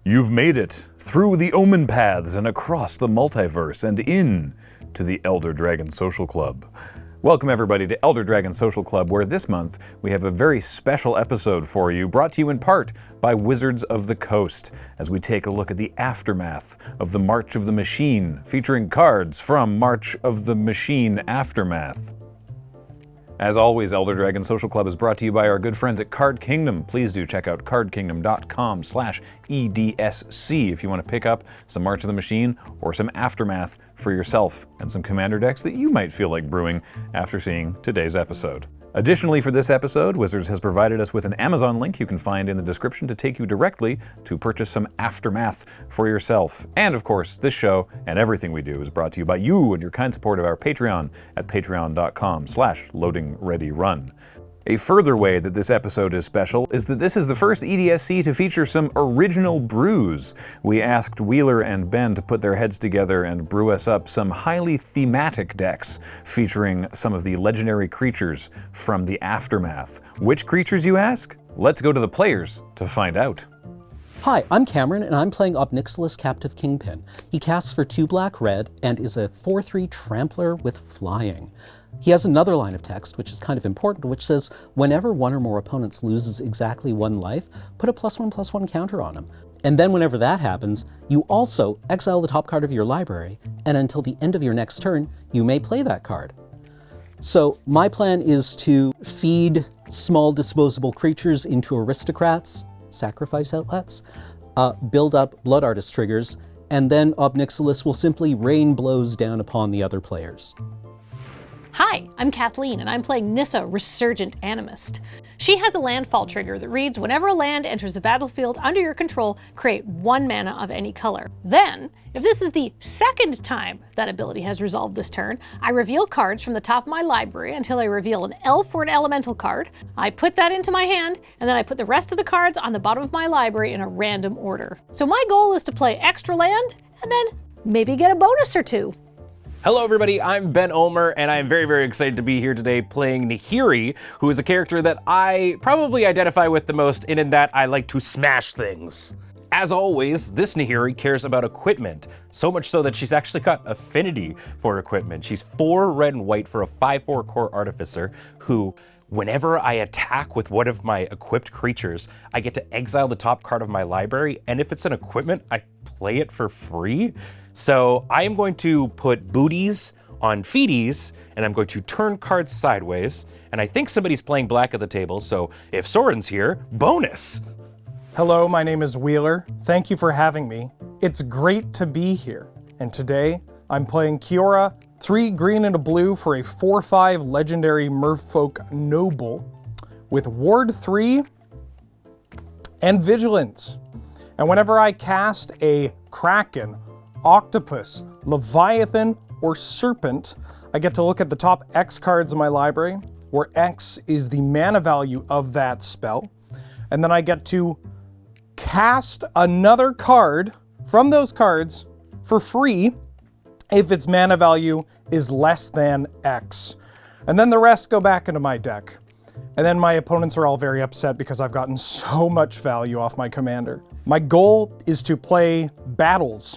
You've made it through the Omen Paths and across the multiverse and in to the Elder Dragon Social Club. Welcome everybody to Elder Dragon Social Club, where this month we have a very special episode for you, brought to you in part by Wizards of the Coast, as we take a look at the aftermath of the March of the Machine, featuring cards from March of the Machine Aftermath. As always, Elder Dragon Social Club is brought to you by our good friends at Card Kingdom. Please do check out cardkingdom.com/EDSC if you want to pick up some March of the Machine or some Aftermath for yourself and some commander decks that you might feel like brewing after seeing today's episode. Additionally, for this episode, Wizards has provided us with an Amazon link you can find in the description to take you directly to purchase some Aftermath for yourself. And of course, this show and everything we do is brought to you by you and your kind support of our Patreon at patreon.com/loadingreadyrun. A further way that this episode is special is that this is the first EDSC to feature some original brews. We asked Wheeler and Ben to put their heads together and brew us up some highly thematic decks featuring some of the legendary creatures from the Aftermath. Which creatures, you ask? Let's go to the players to find out. Hi, I'm Cameron, and I'm playing Obnixilis Captive Kingpin. He casts for 2 black-red and is a 4/3 Trampler with flying. He has another line of text, which is kind of important, which says, whenever one or more opponents loses exactly 1 life, put a +1/+1 counter on him. And then whenever that happens, you also exile the top card of your library, and until the end of your next turn, you may play that card. So my plan is to feed small disposable creatures into aristocrats, sacrifice outlets, build up Blood Artist triggers, and then Obnixilis will simply rain blows down upon the other players. Hi, I'm Kathleen, and I'm playing Nissa, Resurgent Animist. She has a landfall trigger that reads, whenever a land enters the battlefield under your control, create 1 mana of any color. Then, if this is the second time that ability has resolved this turn, I reveal cards from the top of my library until I reveal an elf or an elemental card. I put that into my hand, and then I put the rest of the cards on the bottom of my library in a random order. So my goal is to play extra land, and then maybe get a bonus or 2. Hello everybody, I'm Ben Ulmer, and I am very, very excited to be here today playing Nahiri, who is a character that I probably identify with the most in that I like to smash things. As always, this Nahiri cares about equipment, so much so that she's actually got affinity for equipment. She's 4 red and white for a 5/4 core artificer who, whenever I attack with one of my equipped creatures, I get to exile the top card of my library, and if it's an equipment, I play it for free. So I am going to put booties on feeties, and I'm going to turn cards sideways, and I think somebody's playing black at the table, so if Soren's here, bonus! Hello, my name is Wheeler. Thank you for having me. It's great to be here. And today, I'm playing Kiora, 3 green and a blue for a 4/5 legendary Merfolk Noble with Ward 3 and Vigilance. And whenever I cast a Kraken, Octopus, Leviathan, or Serpent, I get to look at the top X cards in my library, where X is the mana value of that spell. And then I get to cast another card from those cards for free if its mana value is less than X. And then the rest go back into my deck. And then my opponents are all very upset because I've gotten so much value off my commander. My goal is to play battles.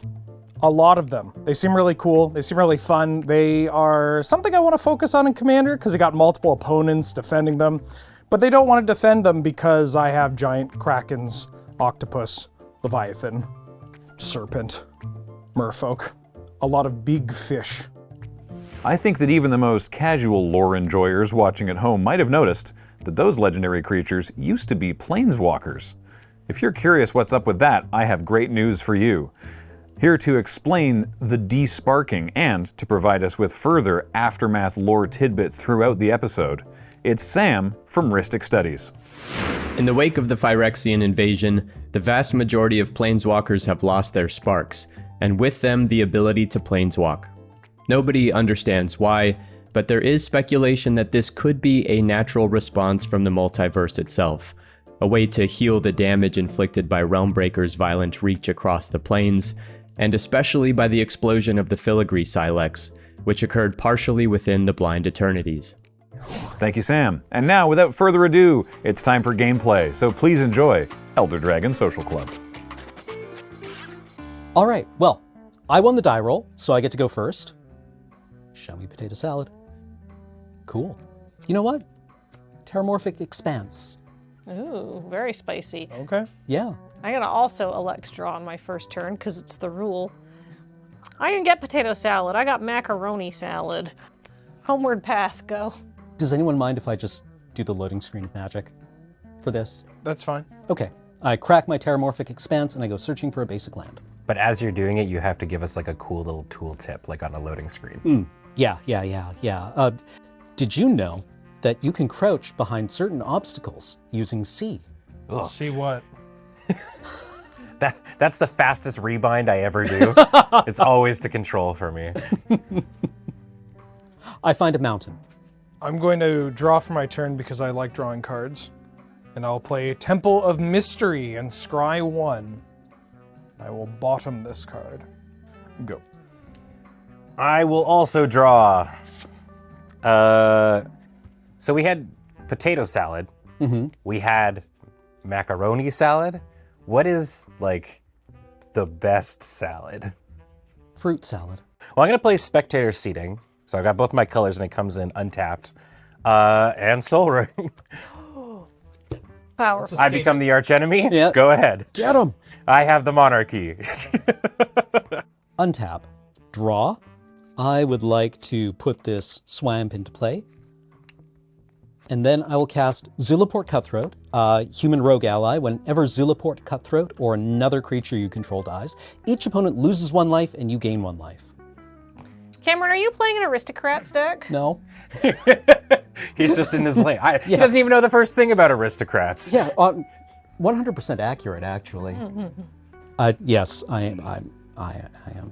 A lot of them. They seem really cool. They seem really fun. They are something I want to focus on in Commander because I got multiple opponents defending them, but they don't want to defend them because I have giant Krakens, Octopus, Leviathan, Serpent, Merfolk. A lot of big fish. I think that even the most casual lore enjoyers watching at home might have noticed that those legendary creatures used to be planeswalkers. If you're curious what's up with that, I have great news for you. Here to explain the de-sparking and to provide us with further Aftermath lore tidbits throughout the episode, it's Sam from Rhystic Studies. In the wake of the Phyrexian invasion, the vast majority of planeswalkers have lost their sparks, and with them the ability to planeswalk. Nobody understands why, but there is speculation that this could be a natural response from the multiverse itself, a way to heal the damage inflicted by Realmbreaker's violent reach across the planes, and especially by the explosion of the Filigree Silex, which occurred partially within the Blind Eternities. Thank you, Sam. And now, without further ado, it's time for gameplay, so please enjoy Elder Dragon Social Club. All right, well, I won the die roll, so I get to go first. Show me potato salad. Cool. You know what? Terramorphic Expanse. Ooh, very spicy. Okay. Yeah. I'm gonna also elect to draw on my first turn because it's the rule. I didn't get potato salad. I got macaroni salad. Homeward path, go. Does anyone mind if I just do the loading screen magic for this? That's fine. Okay. I crack my Terramorphic Expanse and I go searching for a basic land. But as you're doing it, you have to give us like a cool little tool tip, like on a loading screen. Yeah. Did you know that you can crouch behind certain obstacles using C? Ugh. See what? That's the fastest rebind I ever do. It's always to control for me. I find a mountain. I'm going to draw for my turn because I like drawing cards. And I'll play Temple of Mystery and scry 1. I will bottom this card. Go. I will also draw. So we had potato salad. We had macaroni salad. What is like the best salad? Fruit salad. Well, I'm gonna play spectator seating. So I got both my colors and it comes in untapped. And Soul Ring. Powerful. I become the arch enemy? Yeah. Go ahead. Get him! I have the monarchy. Untap. Draw. I would like to put this swamp into play. And then I will cast Zulaport Cutthroat, human rogue ally. Whenever Zulaport Cutthroat or another creature you control dies, each opponent loses 1 life and you gain 1 life. Cameron, are you playing an Aristocrats deck? No? He's just in his lane. He doesn't even know the first thing about aristocrats. Yeah, 100% accurate, actually. Yes, I am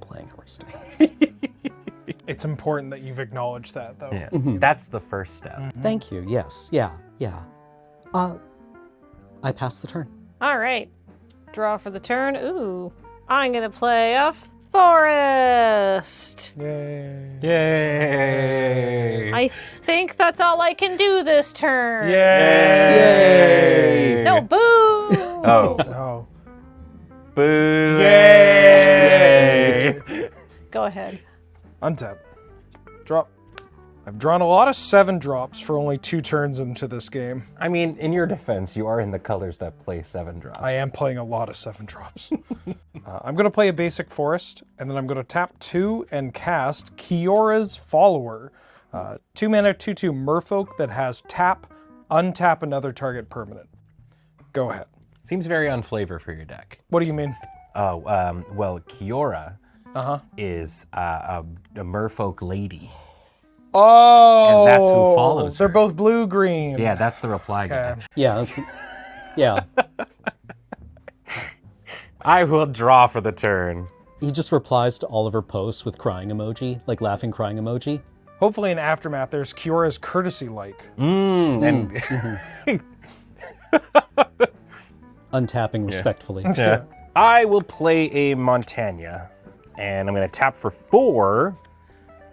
playing Aristocrats. It's important that you've acknowledged that, though. Yeah. That's the first step. Thank you, yes, yeah. I pass the turn. All right. Draw for the turn. Ooh. I'm gonna play a forest. Yay. Yay! I think that's all I can do this turn. Yay! No, boo! Oh. Oh. Boo! Yay! Go ahead. Untap. Drop. I've drawn a lot of 7 drops for only 2 turns into this game. I mean, in your defense, you are in the colors that play 7 drops. I am playing a lot of 7 drops. I'm going to play a basic forest, and then I'm going to tap 2 and cast Kiora's Follower. 2 mana, 2/2 merfolk that has tap, untap another target permanent. Go ahead. Seems very on flavor for your deck. What do you mean? Oh, well, Kiora is a merfolk lady. Oh! And that's who follows They're her. both blue-green. Yeah, that's the reply guy. Okay. Yeah, yeah. I will draw for the turn. He just replies to all of her posts with crying emoji, like laughing crying emoji. Hopefully in Aftermath, there's Kiora's Courtesy-like. And Untapping respectfully. yeah. I will play a Montagna, and I'm going to tap for 4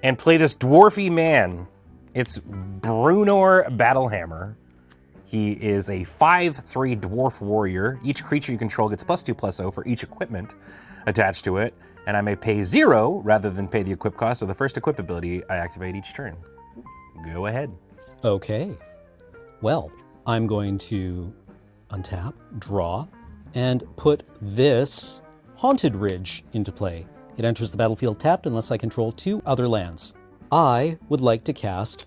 and play this dwarfy man. It's Brunor Battlehammer. He is a 5/3 dwarf warrior. Each creature you control gets +2/+0 for each equipment attached to it, and I may pay 0 rather than pay the equip cost of the first equip ability I activate each turn. Go ahead. Okay. Well, I'm going to untap, draw, and put this Haunted Ridge into play. It enters the battlefield tapped unless I control 2 other lands. I would like to cast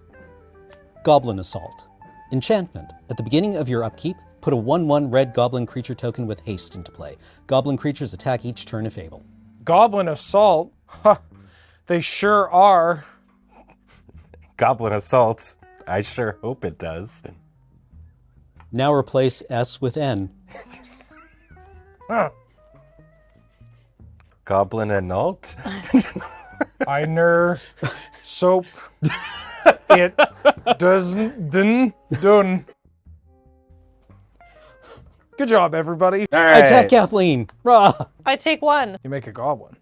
Goblin Assault. Enchantment. At the beginning of your upkeep, put a 1/1 red goblin creature token with haste into play. Goblin creatures attack each turn if able. Goblin Assault? Huh. They sure are. Goblin Assault. I sure hope it does. Now replace S with N. Huh. Goblin Anult? Einer soap. It doesn't done. Good job, everybody. All right. Attack Kathleen! Rah! I take 1. You make a goblin.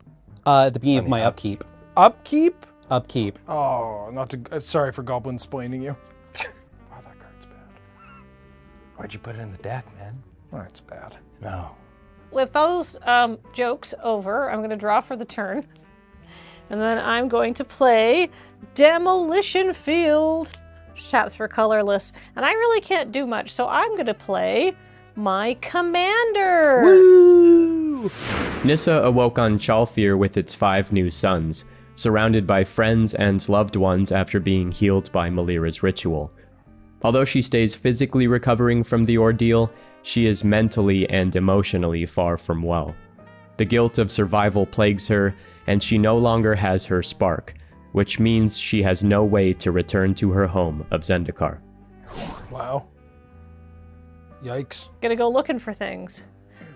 At the beginning of my upkeep. Upkeep? Upkeep. Oh, not to. Sorry for goblin splaining you. Wow, that card's bad. Why'd you put it in the deck, man? Oh, it's bad. No. with those jokes over, I'm going to draw for the turn. And then I'm going to play Demolition Field, which taps for colorless. And I really can't do much, so I'm going to play my commander. Woo! Nissa awoke on Chalfir with its 5 new suns, surrounded by friends and loved ones after being healed by Malira's ritual. Although she stays physically recovering from the ordeal, she is mentally and emotionally far from well. The guilt of survival plagues her, and she no longer has her spark, which means she has no way to return to her home of Zendikar. Wow. Yikes. Gonna go looking for things.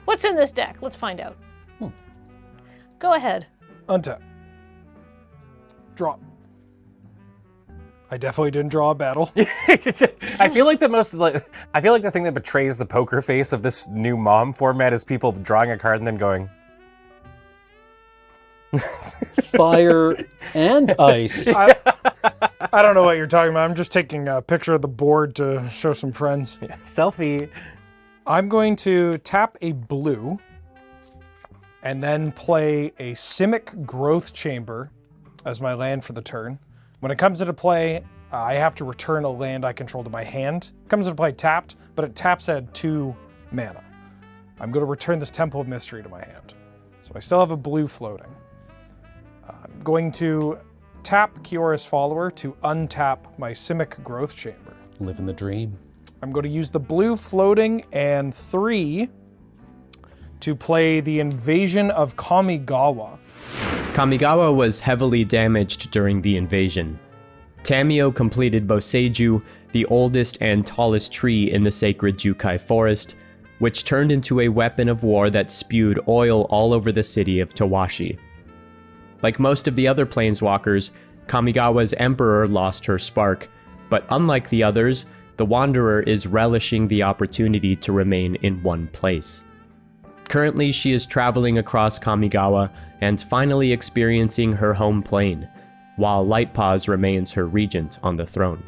What's in this deck? Let's find out. Go ahead. Untap. Drop. I definitely didn't draw a battle. I feel like the thing that betrays the poker face of this new mom format is people drawing a card and then going, Fire and ice. I don't know what you're talking about. I'm just taking a picture of the board to show some friends. selfie. I'm going to tap a blue and then play a Simic Growth Chamber as my land for the turn. When it comes into play, I have to return a land I control to my hand. It comes into play tapped, but it taps at 2 mana. I'm going to return this Temple of Mystery to my hand. So I still have a blue floating. I'm going to tap Kiora's Follower to untap my Simic Growth Chamber. Living the dream. I'm going to use the blue floating and 3 to play the Invasion of Kamigawa. Kamigawa was heavily damaged during the invasion. Tamio completed Boseiju, the oldest and tallest tree in the sacred Jukai forest, which turned into a weapon of war that spewed oil all over the city of Tawashi. Like most of the other planeswalkers, Kamigawa's Emperor lost her spark, but unlike the others, the Wanderer is relishing the opportunity to remain in one place. Currently, she is traveling across Kamigawa and finally experiencing her home plane, while Lightpaws remains her regent on the throne.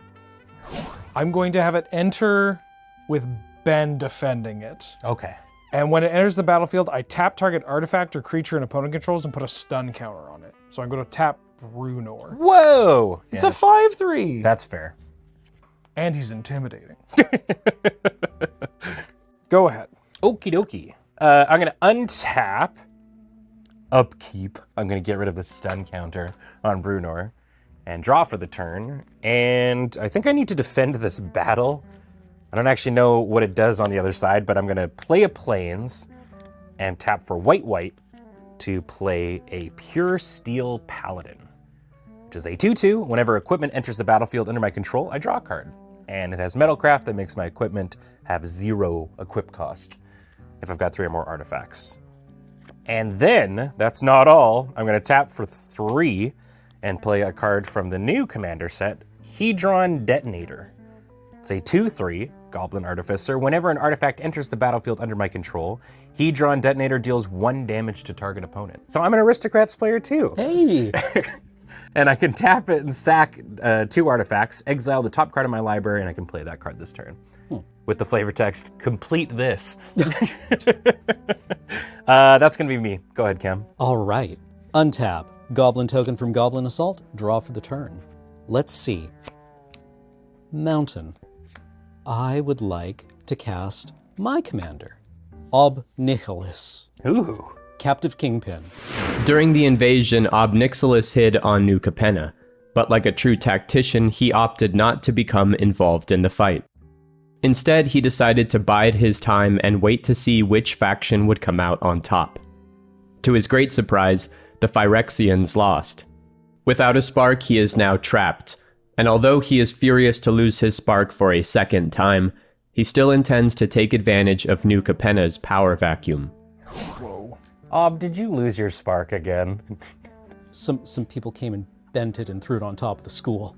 I'm going to have it enter with Ben defending it. Okay. And when it enters the battlefield, I tap target artifact or creature an opponent controls and put a stun counter on it. So I'm going to tap Brunor. Whoa! It's a 5/3. That's fair. And he's intimidating. Go ahead. Okie dokie. I'm going to untap Upkeep. I'm going to get rid of the stun counter on Brunor and draw for the turn. And I think I need to defend this battle. I don't actually know what it does on the other side, but I'm going to play a Plains and tap for white to play a Pure Steel Paladin, which is a 2/2. Whenever equipment enters the battlefield under my control, I draw a card. And it has Metalcraft that makes my equipment have 0 equip cost if I've got 3 or more artifacts. And then, that's not all. I'm going to tap for 3 and play a card from the new commander set, Hedron Detonator. It's a 2/3 Goblin Artificer. Whenever an artifact enters the battlefield under my control, Hedron Detonator deals 1 damage to target opponent. So I'm an Aristocrats player too. Hey! And I can tap it and sack 2 artifacts, exile the top card of my library, and I can play that card this turn. With the flavor text, complete this. That's going to be me. Go ahead, Cam. All right. Untap. Goblin token from Goblin Assault. Draw for the turn. Let's see. Mountain. I would like to cast my commander, Ob Nihilis, Ooh. Captive Kingpin. During the invasion, Ob Nixilis hid on New Capenna, but like a true tactician, he opted not to become involved in the fight. Instead, he decided to bide his time and wait to see which faction would come out on top. To his great surprise, the Phyrexians lost. Without a spark, he is now trapped, and although he is furious to lose his spark for a second time, he still intends to take advantage of New Capenna's power vacuum. Whoa. Ob, did you lose your spark again? Some people came and bent it and threw it on top of the school.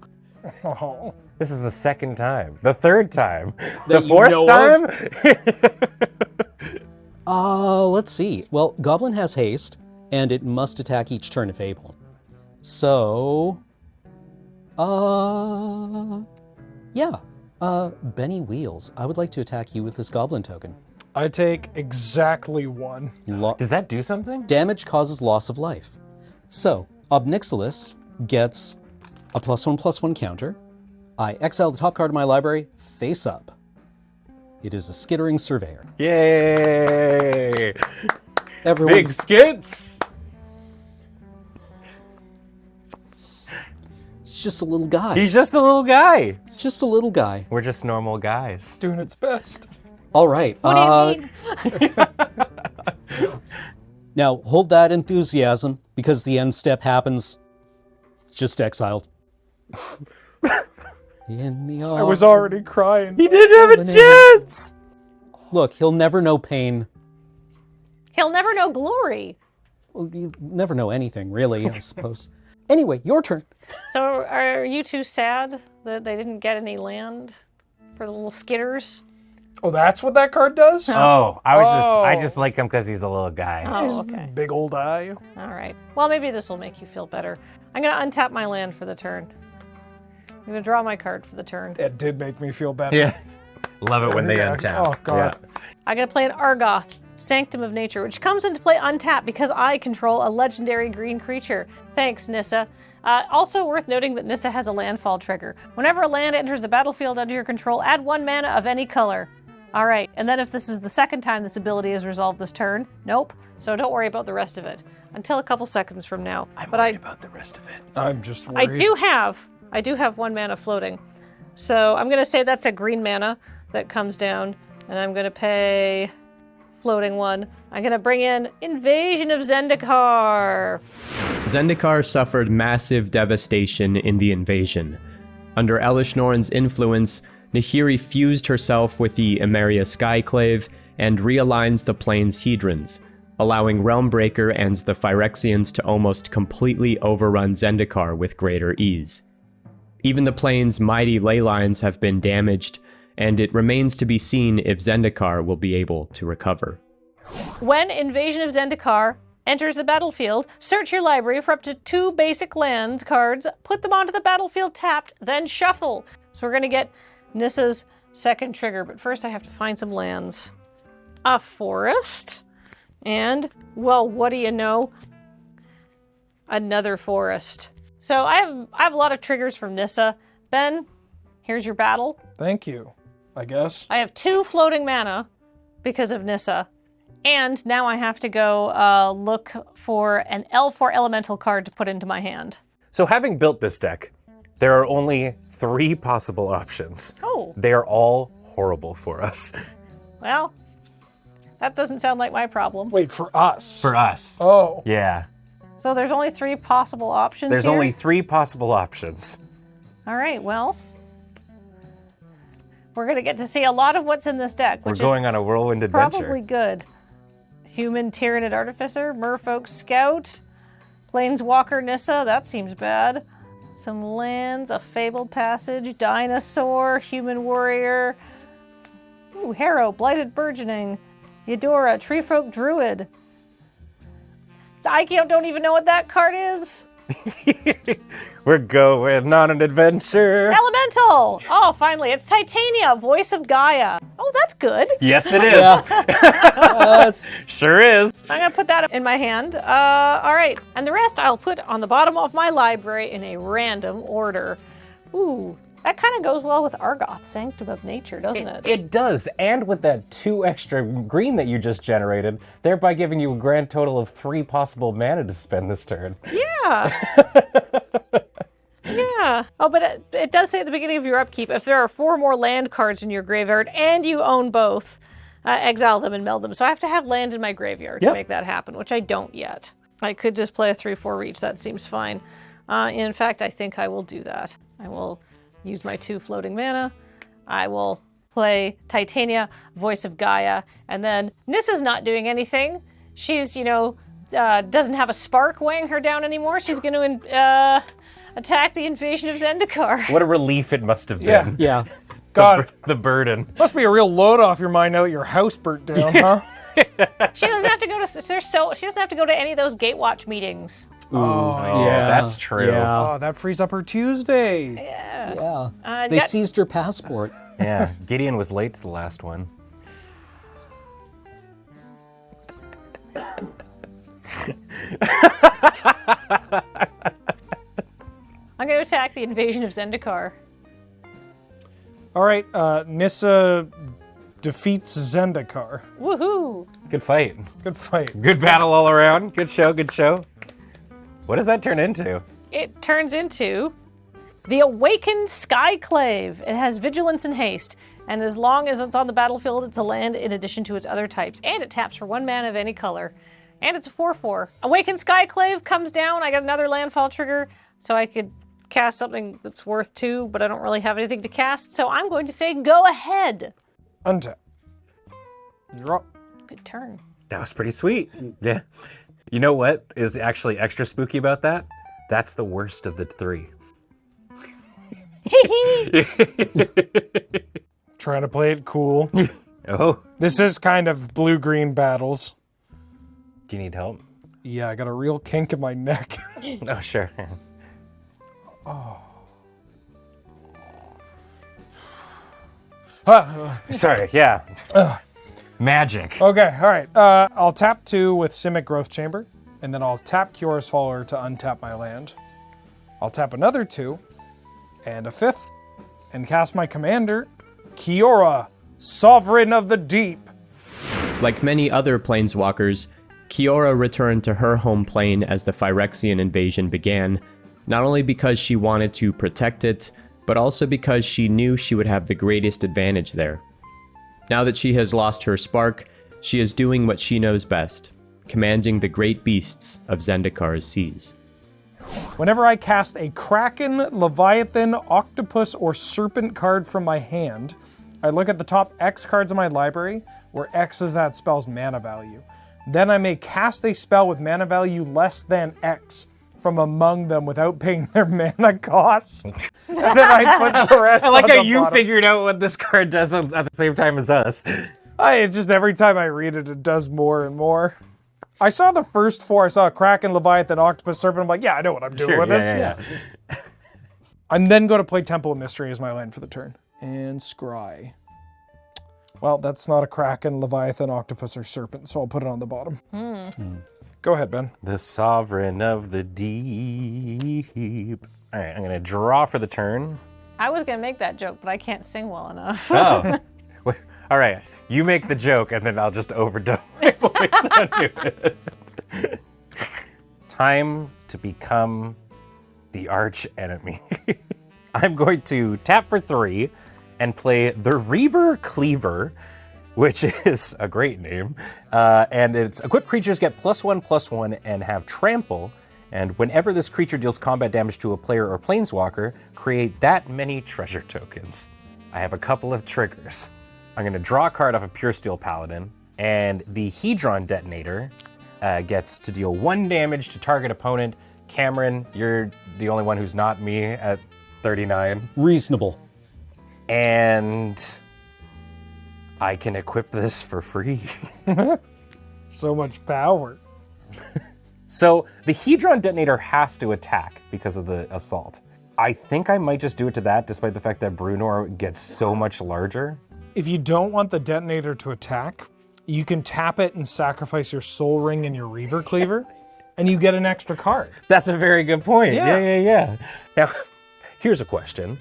Oh. This is the 2nd time. The 3rd time. That The you 4th know time? Let's see. Well, Goblin has haste, and it must attack each turn if able. So, Benny Wheels, I would like to attack you with this Goblin token. I take exactly 1. Does that do something? Damage causes loss of life. So, Obnixilis gets a +1/+1 counter. I exile the top card of my library, face up. It is a Skittering Surveyor. Yay! Big Everyone's skits! it's just a little guy. He's just a little guy. It's just a little guy. We're just normal guys. Doing its best. All right. What do you mean? Now, hold that enthusiasm, because the end step happens. Just exiled. In the I was already crying. He didn't have a chance! Look, he'll never know pain. He'll never know glory. Well, you never know anything, really, I suppose. Anyway, your turn. So are you two sad that they didn't get any land for the little skitters? Oh, that's what that card does? Oh, I Oh. just like him because he's a little guy. Oh, His okay. big old eye. All right. Well, maybe this will make you feel better. I'm going to untap my land for the turn. I'm going to draw my card for the turn. It did make me feel better. Yeah. Love it when they Yeah. untap. Oh, God. Yeah. I'm going to play an Argoth, Sanctum of Nature, which comes into play untapped because I control a legendary green creature. Thanks, Nissa. Also worth noting that Nissa has a landfall trigger. Whenever a land enters the battlefield under your control, add 1 mana of any color. All right, and then if this is the second time this ability is resolved this turn, nope. So don't worry about the rest of it until a couple seconds from now. I'm worried about the rest of it. I'm just I worried. do have 1 mana floating. So I'm going to say that's a green mana that comes down, and I'm going to pay floating 1. I'm going to bring in Invasion of Zendikar. Zendikar suffered massive devastation in the invasion. Under Elishnorn's influence, Nahiri fused herself with the Emeria Skyclave and realigns the plane's hedrons, allowing Realmbreaker and the Phyrexians to almost completely overrun Zendikar with greater ease. Even the plane's mighty ley lines have been damaged, and it remains to be seen if Zendikar will be able to recover. When Invasion of Zendikar enters the battlefield, search your library for up to 2 basic lands cards, put them onto the battlefield tapped, then shuffle. So we're going to get Nissa's second trigger, but first I have to find some lands. A forest, and, well, what do you know? Another forest. So I have a lot of triggers from Nissa. Ben, here's your battle. Thank you, I guess. I have 2 floating mana because of Nissa. And now I have to go look for an L4 elemental card to put into my hand. So having built this deck, there are only 3 possible options. Oh. They are all horrible for us. Well, that doesn't sound like my problem. Wait, for us? For us. Oh. Yeah. So there's only 3 possible options There's here? only 3 possible options. All right, well, we're going to get to see a lot of what's in this deck, We're which going is on a whirlwind adventure. probably good. Human Tyranid Artificer, Merfolk Scout, Planeswalker Nissa, that seems bad. Some lands, a Fabled Passage, Dinosaur, Human Warrior, ooh, Harrow, Blighted Burgeoning, Eudora, Treefolk Druid. I don't even know what that card is. We're going on an adventure. Elemental! Oh, finally, it's Titania, Voice of Gaia. Oh, that's good. Yes, it is. Sure is. I'm gonna put that in my hand. All right, and the rest I'll put on the bottom of my library in a random order. Ooh, that kind of goes well with Argoth, Sanctum of Nature, doesn't it? It does, and with that 2 extra green that you just generated, thereby giving you a grand total of 3 possible mana to spend this turn. Yeah. Yeah. Oh, but it does say at the beginning of your upkeep, if there are 4 more land cards in your graveyard and you own both, exile them and meld them. So I have to have land in my graveyard to make that happen, which I don't yet. I could just play a 3/4 reach. That seems fine. In fact, I think I will do that. I will use my 2 floating mana. I will play Titania, Voice of Gaia, and then Nissa's not doing anything. She's, doesn't have a spark weighing her down anymore. She's going to attack the Invasion of Zendikar. What a relief it must have been. Yeah. God, The burden. must be a real load off your mind now that your house burnt down, huh? She doesn't have to go to she doesn't have to go to any of those Gatewatch meetings. Oh, yeah. that's true. Yeah. Oh, that frees up her Tuesday. Yeah. They seized her passport. Yeah, Gideon was late to the last one. I'm going to attack the invasion of Zendikar. All right, Nissa defeats Zendikar. Woohoo! Good fight. Good fight. Good battle all around. Good show, good show. What does that turn into? It turns into the Awakened Skyclave. It has vigilance and haste, and as long as it's on the battlefield, it's a land in addition to its other types, and it taps for 1 mana of any color, and it's a 4/4. Awakened Skyclave comes down. I got another landfall trigger, so I could cast something that's worth 2, but I don't really have anything to cast, so I'm going to say go ahead. Untap. Drop. Good turn. That was pretty sweet. Yeah. You know what is actually extra spooky about that? That's the worst of the 3. Trying to play it cool. Oh, This is kind of blue-green battles. do you need help? Yeah, I got a real kink in my neck. Oh, sure. Sorry, yeah. Magic. Okay, all right. I'll tap 2 with Simic Growth Chamber, and then I'll tap Kiora's Follower to untap my land. I'll tap another 2, and a 5th, and cast my commander, Kiora, Sovereign of the Deep. Like many other planeswalkers, Kiora returned to her home plane as the Phyrexian invasion began, not only because she wanted to protect it, but also because she knew she would have the greatest advantage there. Now that she has lost her spark, she is doing what she knows best, commanding the great beasts of Zendikar's seas. Whenever I cast a Kraken, Leviathan, Octopus, or Serpent card from my hand, I look at the top X cards in my library, where X is that spell's mana value. Then I may cast a spell with mana value less than X from among them without paying their mana cost. And then I put the rest I like on how the you bottom. figured out what this card does at the same time as us. It's just every time I read it, it does more and more. I saw the first 4. I saw Kraken, Leviathan, Octopus, Serpent. I'm like, yeah, I know what I'm doing with this. Yeah. I'm then going to play Temple of Mystery as my land for the turn. And Scry. Well, that's not a Kraken, Leviathan, Octopus, or Serpent, so I'll put it on the bottom. Go ahead, Ben. The Sovereign of the Deep. All right, I'm going to draw for the turn. I was going to make that joke, but I can't sing well enough. Oh. All right, you make the joke, and then I'll just overdub my voice onto it. Time to become the arch enemy. I'm going to tap for 3 and play the Reaver Cleaver, which is a great name. And it's equipped creatures get +1/+1 and have trample. And whenever this creature deals combat damage to a player or planeswalker, create that many treasure tokens. I have a couple of triggers. I'm going to draw a card off of Pure Steel Paladin, and the Hedron Detonator gets to deal 1 damage to target opponent. Cameron, you're the only one who's not me at 39. Reasonable. And I can equip this for free. So much power. So the Hedron Detonator has to attack because of the assault. I think I might just do it to that, despite the fact that Brunor gets so much larger. If you don't want the detonator to attack, you can tap it and sacrifice your Soul Ring and your Reaver Cleaver, and you get an extra card. That's a very good point. Yeah. Yeah. Now, here's a question.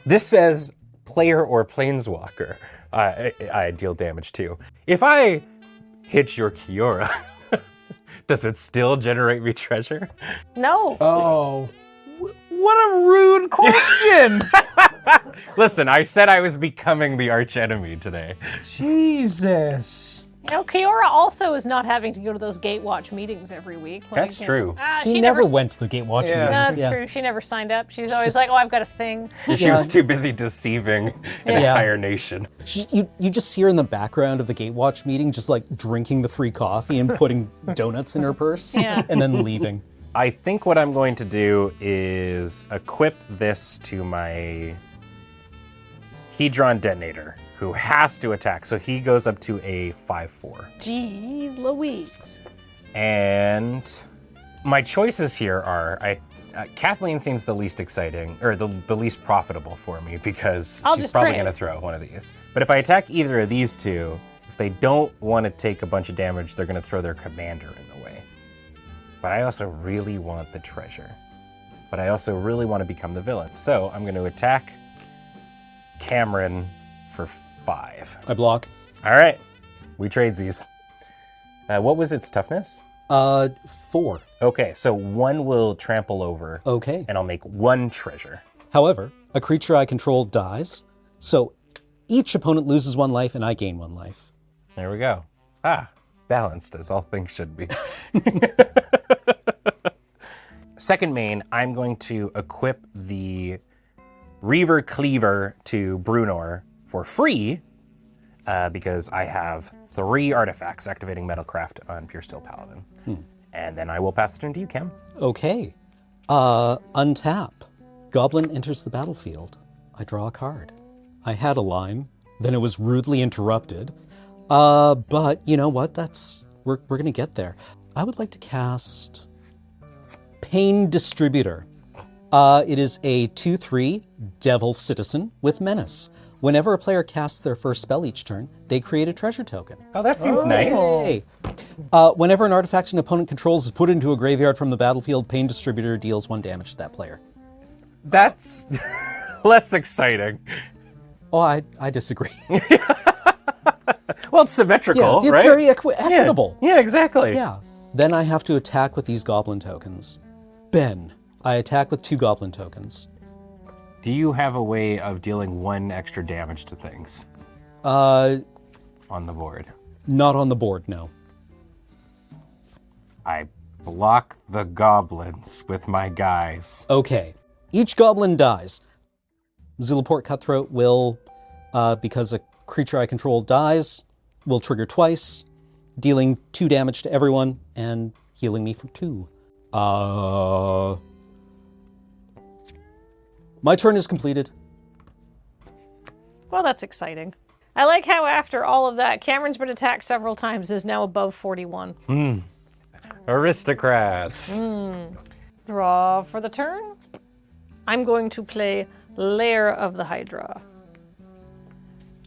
This says player or planeswalker. I deal damage too. If I hit your Kiora, does it still generate me treasure? No. Oh. What a rude question! Listen, I said I was becoming the arch enemy today. Jesus. You know, Kiora also is not having to go to those Gatewatch meetings every week. That's true. She never went to the Gatewatch Yeah. meetings. That's true. She never signed up. She's always like, oh, I've got a thing. She was too busy deceiving an Yeah. entire nation. You just see her in the background of the Gatewatch meeting, just like drinking the free coffee and putting donuts in her purse, Yeah. and then leaving. I think what I'm going to do is equip this to my Hedron Detonator, who has to attack. So he goes up to a 5/4. Jeez Louise. And my choices here are, Kathleen seems the least exciting, or the least profitable for me, because I'll she's just probably trade. going to throw one of these. But if I attack either of these two, if they don't want to take a bunch of damage, they're going to throw their commander in the way. but I also really want the treasure. But I also really want to become the villain. So I'm going to attack Cameron for 5. I block. All right, we tradesies. What was its toughness? 4. Okay, so 1 will trample over. Okay. And I'll make 1 treasure. However, a creature I control dies, so each opponent loses 1 life and I gain 1 life. There we go. Balanced as all things should be. Second main, I'm going to equip the Reaver Cleaver to Brunor for free because I have 3 artifacts activating Metalcraft on Pure Steel Paladin. And then I will pass the turn to you, Cam. Okay. Untap. Goblin enters the battlefield. I draw a card. I had a lime, then it was rudely interrupted. But you know what? We're gonna get there. I would like to cast Pain Distributor. It is a 2/3 Devil Citizen with Menace. Whenever a player casts their first spell each turn, they create a treasure token. Oh, that seems nice. Hey. Whenever an artifact an opponent controls is put into a graveyard from the battlefield, Pain Distributor deals 1 damage to that player. That's less exciting. Oh, I disagree. Well, it's symmetrical, It's right? very equitable. Yeah, exactly. Yeah. Then I have to attack with these goblin tokens. Ben, I attack with 2 goblin tokens. Do you have a way of dealing 1 extra damage to things On on the board? Not on the board, no. I block the goblins with my guys. Okay. Each goblin dies. Zulaport Cutthroat will, because a creature I control dies, will trigger twice, dealing 2 damage to everyone and healing me for 2. My turn is completed. Well, that's exciting. I like how after all of that, Cameron's been attacked several times, is now above 41. Aristocrats. Draw for the turn. I'm going to play Lair of the Hydra.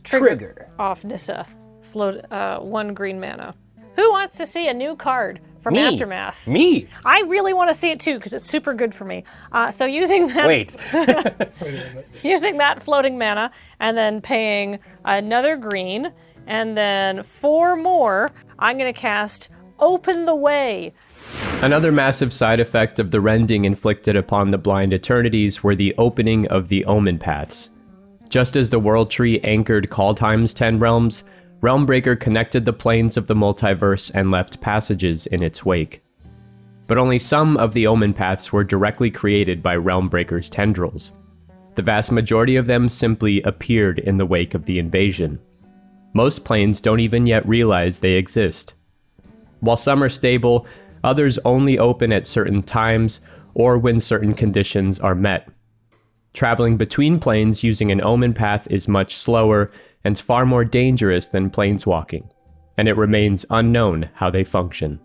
Trigger. Off Nissa. Float 1 green mana. Who wants to see a new card from Me. Aftermath? Me. I really want to see it too because it's super good for me. So using that, Wait. using that floating mana and then paying another green and then 4 more, I'm going to cast Open the Way. Another massive side effect of the rending inflicted upon the Blind Eternities were the opening of the Omen Paths. Just as the World Tree anchored Kaldheim's 10 realms, Realmbreaker connected the planes of the multiverse and left passages in its wake. But only some of the Omen Paths were directly created by Realmbreaker's tendrils. The vast majority of them simply appeared in the wake of the invasion. Most planes don't even yet realize they exist. While some are stable, others only open at certain times or when certain conditions are met. Traveling between planes using an Omen Path is much slower and far more dangerous than planeswalking, and it remains unknown how they function.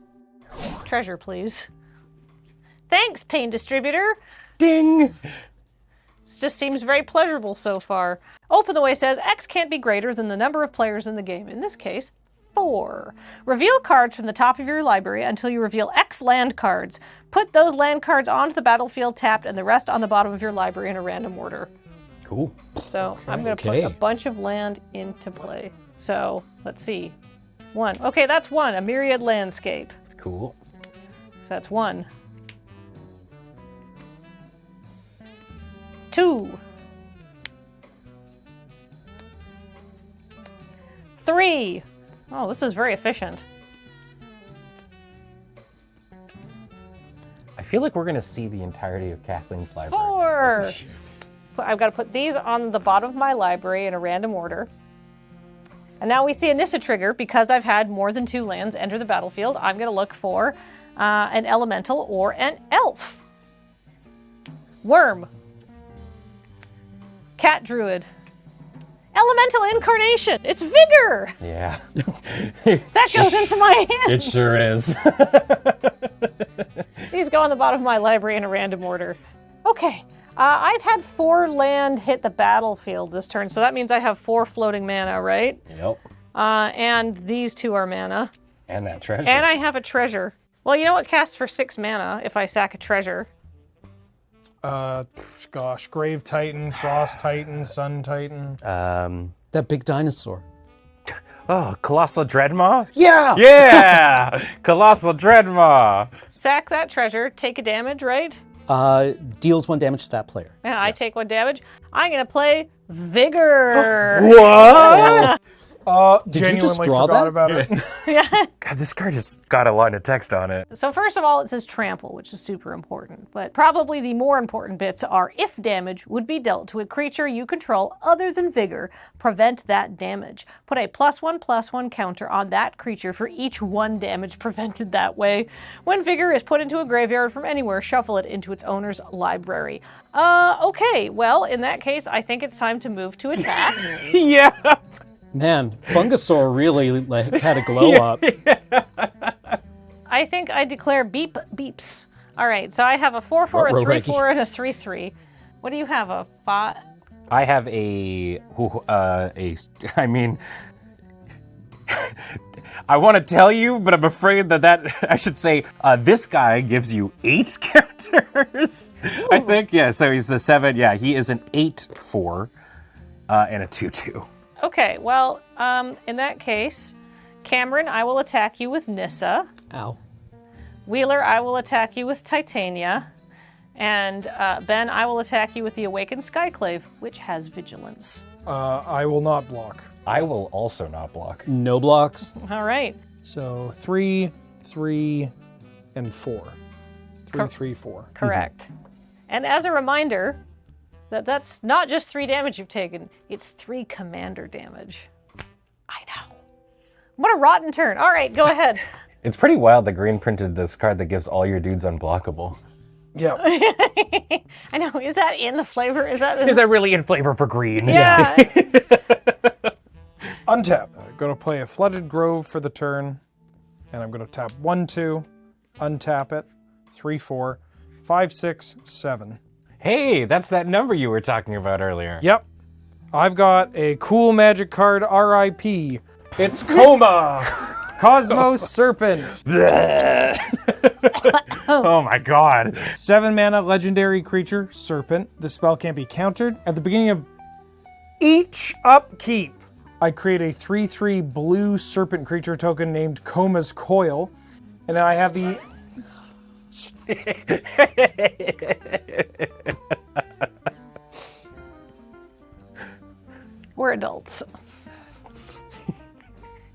Treasure, please. Thanks, Pain Distributor. Ding. This just seems very pleasurable so far. Open the Way says X can't be greater than the number of players in the game. In this case, 4. Reveal cards from the top of your library until you reveal X land cards. Put those land cards onto the battlefield tapped and the rest on the bottom of your library in a random order. Cool. So I'm going to put a bunch of land into play. So let's see. 1. Okay, that's 1. A Myriad Landscape. Cool. So that's 1. 2. 3. Oh, this is very efficient. I feel like we're going to see the entirety of Kathleen's library. 4. I've got to put these on the bottom of my library in a random order. And now we see a Nissa trigger because I've had more than 2 lands enter the battlefield. I'm going to look for an elemental or an elf. Worm. Cat druid. Elemental incarnation. It's vigor. Yeah. That goes into my hand. It sure is. These go on the bottom of my library in a random order. Okay. I've had 4 land hit the battlefield this turn, so that means I have 4 floating mana, right? Yep. And these 2 are mana. And that treasure. And I have a treasure. Well, you know what casts for 6 mana if I sack a treasure? Gosh, Grave Titan, Frost Titan, Sun Titan. That big dinosaur. Oh, Colossal Dreadmaw? Yeah! Yeah! Colossal Dreadmaw! Sack that treasure, take a damage, right? Deals 1 damage to that player. Yeah, I take 1 damage. I'm gonna play Vigor. What? Did you just Genuinely draw forgot that? about it. Yeah. God, this card has got a line of text on it. So first of all, it says trample, which is super important. But probably the more important bits are if damage would be dealt to a creature you control other than Vigor, prevent that damage. Put a +1/+1 counter on that creature for each 1 damage prevented that way. When Vigor is put into a graveyard from anywhere, shuffle it into its owner's library. Okay, well, in that case, I think it's time to move to attacks. Yeah! Man, Fungasaur really had a glow up. I think I declare beeps. All right, so I have a 4/4, a Ruh-roh, 3/4, and a 3/3. What do you have? A 5? I have I mean, I want to tell you, but I'm afraid that I should say, this guy gives you 8 counters. I think, yeah, so he's the 7, yeah, he is an 8/4 and a 2/2. Okay, well, in that case, Cameron, I will attack you with Nissa. Ow. Wheeler, I will attack you with Titania. And Ben, I will attack you with the Awakened Skyclave, which has Vigilance. I will not block. I will also not block. No blocks. All right. So 3, 3, and 4. 3, 3, 4. Correct. And as a reminder, that's not just 3 damage you've taken, it's 3 commander damage. I know. What a rotten turn. All right, go ahead. It's pretty wild that Green printed this card that gives all your dudes unblockable. Yeah. I know. Is that in the flavor? Is that really in flavor for Green? Yeah. Untap. I'm going to play a Flooded Grove for the turn. And I'm going to tap 1, 2, untap it, 3, 4, 5, 6, 7. Hey, that's that number you were talking about earlier. Yep. I've got a cool magic card, RIP. It's Coma! Cosmos Serpent. Oh my god. 7 mana legendary creature, Serpent. The spell can't be countered. At the beginning of each upkeep, I create a 3/3 blue serpent creature token named Coma's Coil. And then I have the... We're adults.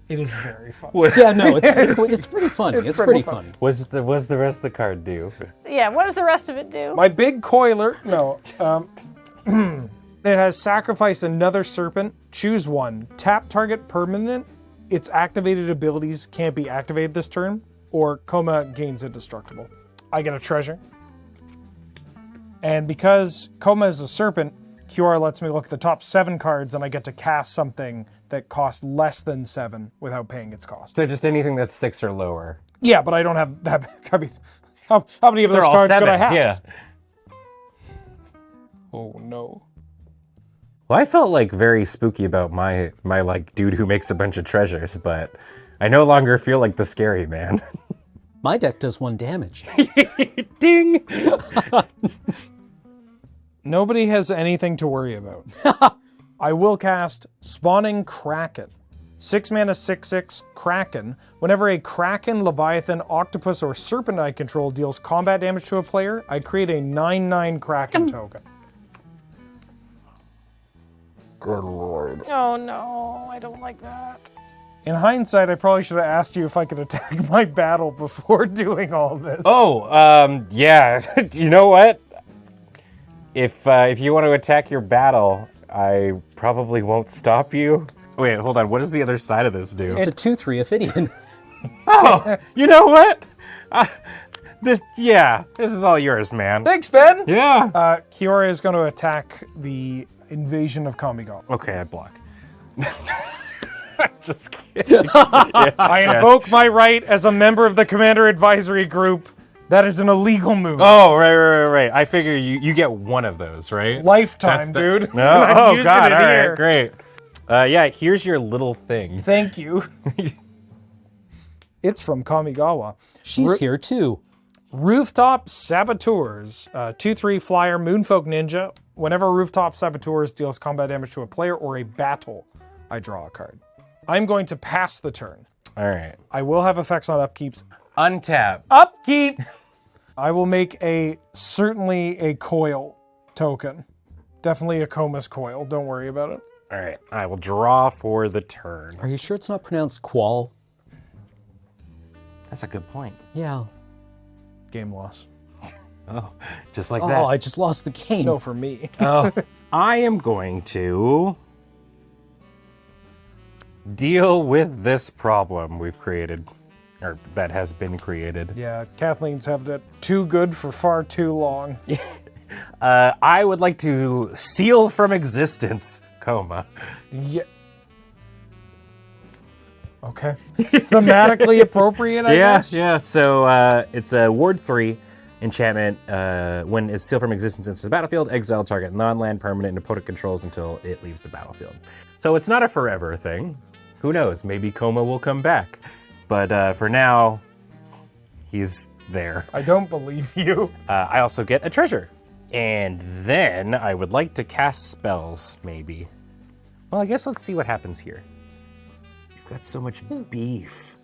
It is very fun. Yeah, no, it's pretty funny. It's pretty funny. What's the rest of the card do? Yeah, what does the rest of it do? My big coiler, no, it has sacrifice another serpent, choose 1, tap target permanent, its activated abilities can't be activated this turn, or Coma gains indestructible. I get a treasure. And because Coma is a serpent, QR lets me look at the top 7 cards and I get to cast something that costs less than 7 without paying its cost. So just anything that's 6 or lower. Yeah, but I don't have that. I mean, how many of those They're all cards could I 7s, have? yeah. Oh no. Well, I felt like very spooky about my like dude who makes a bunch of treasures, but I no longer feel like the scary man. My deck does 1 damage. Ding! Nobody has anything to worry about. I will cast Spawning Kraken. 6 mana, 6/6 Kraken. Whenever a Kraken, Leviathan, Octopus, or Serpent I control deals combat damage to a player, I create a 9/9 Kraken token. Good lord. Oh no, I don't like that. In hindsight, I probably should have asked you if I could attack my battle before doing all this. Oh, yeah. You know what? If you want to attack your battle, I probably won't stop you. Wait, hold on. What does the other side of this do? It's a 2/3 Ophidian. Oh, you know what? This is all yours, man. Thanks, Ben! Yeah. Kiora is going to attack the invasion of Kamigawa. Okay, I block. Just kidding. I invoke my right as a member of the Commander Advisory Group. That is an illegal move. Oh, right. I figure you get one of those, right? Lifetime, dude. No. And I've Oh used God! it All in right, here. great. Yeah, here's your little thing. Thank you. It's from Kamigawa. She's here too. Rooftop Saboteurs. 2/3 flyer, Moonfolk Ninja. Whenever Rooftop Saboteurs deals combat damage to a player or a battle, I draw a card. I'm going to pass the turn. All right. I will have effects on upkeeps. Untap. Upkeep! I will make certainly a coil token. Definitely a Comus coil. Don't worry about it. All right. I will draw for the turn. Are you sure it's not pronounced qual? That's a good point. Yeah. Game loss. Oh, just like Oh, that. I just lost the game. No, for me. Oh, I am going to deal with this problem we've created, or that has been created. Yeah, Kathleen's having it too good for far too long. I would like to seal from existence Coma. Yeah. Okay. Thematically appropriate, I guess? Yeah. So it's a Ward 3 enchantment. When it's sealed from existence into the battlefield, exile target non-land permanent and opponent controls until it leaves the battlefield. So it's not a forever thing. Who knows? Maybe Coma will come back. But for now, he's there. I don't believe you. I also get a treasure. And then I would like to cast spells, maybe. Well, I guess let's see what happens here. You've got so much beef.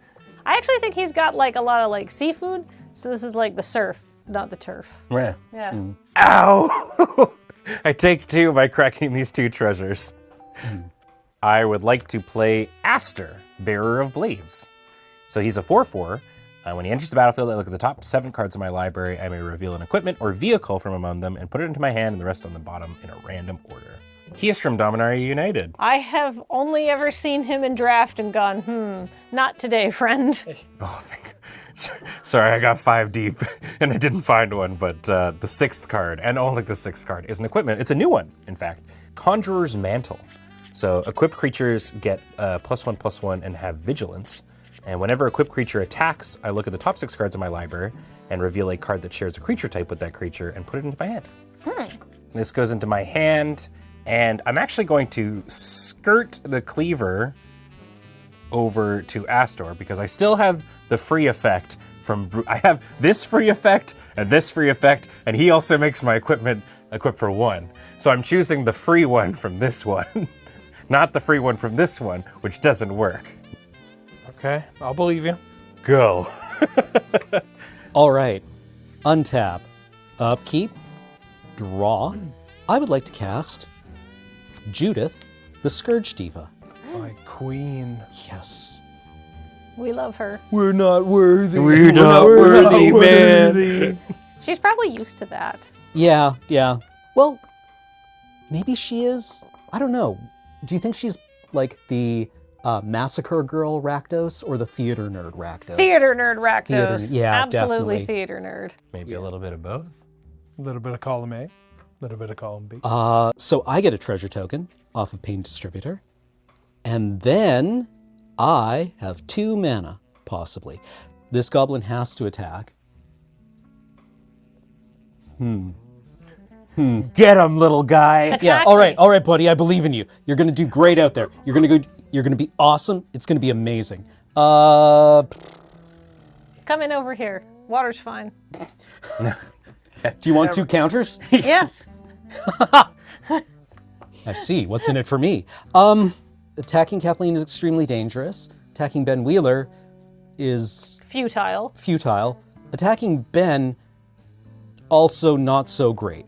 I actually think he's got like a lot of like seafood. So this is like the surf, not the turf. Yeah. Yeah. Ow! I take 2 by cracking these 2 treasures. I would like to play Aster, Bearer of Blades. So he's a 4/4. When he enters the battlefield, I look at the top 7 cards in my library. I may reveal an equipment or vehicle from among them and put it into my hand and the rest on the bottom in a random order. He is from Dominaria United. I have only ever seen him in draft and gone, not today, friend. Oh, sorry, I got 5 deep and I didn't find one, but the 6th card, and only the 6th card, is an equipment. It's a new one, in fact. Conjurer's Mantle. So equipped creatures get +1/+1 and have vigilance. And whenever equipped creature attacks, I look at the top 6 cards in my library and reveal a card that shares a creature type with that creature and put it into my hand. This goes into my hand, and I'm actually going to skirt the cleaver over to Astor because I still have the free effect from... I have this free effect and this free effect, and he also makes my equipment equipped for 1. So I'm choosing the free one from this one, not the free one from this one, which doesn't work. Okay, I'll believe you. Go. All right. Untap. Upkeep. Draw. I would like to cast Judith, the Scourge Diva. My queen. Yes. We love her. We're not worthy. We're not worthy, man. She's probably used to that. Yeah. Well, maybe she is. I don't know. Do you think she's like the massacre girl Rakdos or the theater nerd Rakdos? Theater nerd Rakdos. Yeah, Absolutely definitely. theater nerd. Maybe a little bit of both. A little bit of column A, a little bit of column B. So I get a treasure token off of Pain Distributor. And then I have 2 mana, possibly. This goblin has to attack. Get him, little guy. Yeah, Attack all me. right, buddy. I believe in you. You're gonna do great out there. You're gonna be awesome. It's gonna be amazing. Come in over here. Water's fine. Do you want 2 counters? Yes. I see. What's in it for me? Attacking Kathleen is extremely dangerous. Attacking Ben Wheeler is Futile. futile. Attacking Ben, also not so great.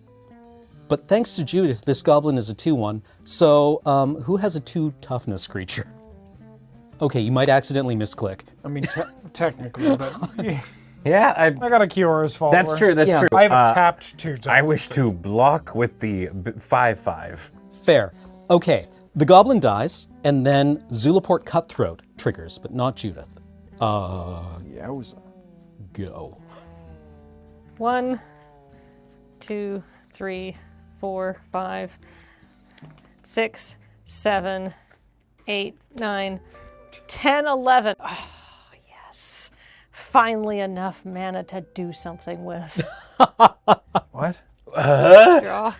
But thanks to Judith, this goblin is a 2/1. So who has a 2 toughness creature? Okay, you might accidentally misclick. I mean, technically, but Yeah, I got a Kiora's follower. that's true. That's Yeah. true. I have tapped 2 times. I wish to block with the 5/5. Fair. Okay, the goblin dies, and then Zulaport Cutthroat triggers, but not Judith. Yowza. Go. 1, 2, 3, 4, 5, 6, 7, 8, 9, 10, 11. Oh, yes. Finally enough mana to do something with. What? Draw.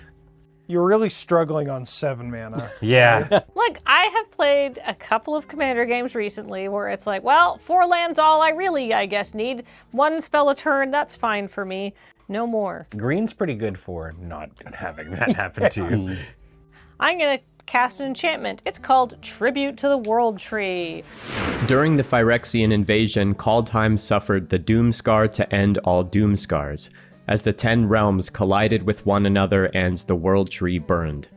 You're really struggling on 7 mana. Yeah. Look, I have played a couple of Commander games recently where it's like, well, 4 lands all I really, I guess, need. 1 spell a turn, that's fine for me. No more. Green's pretty good for not having that happen to you. I'm going to cast an enchantment. It's called Tribute to the World Tree. During the Phyrexian invasion, Kaldheim suffered the Doomscar to end all Doomscars, as the 10 realms collided with one another and the World Tree burned.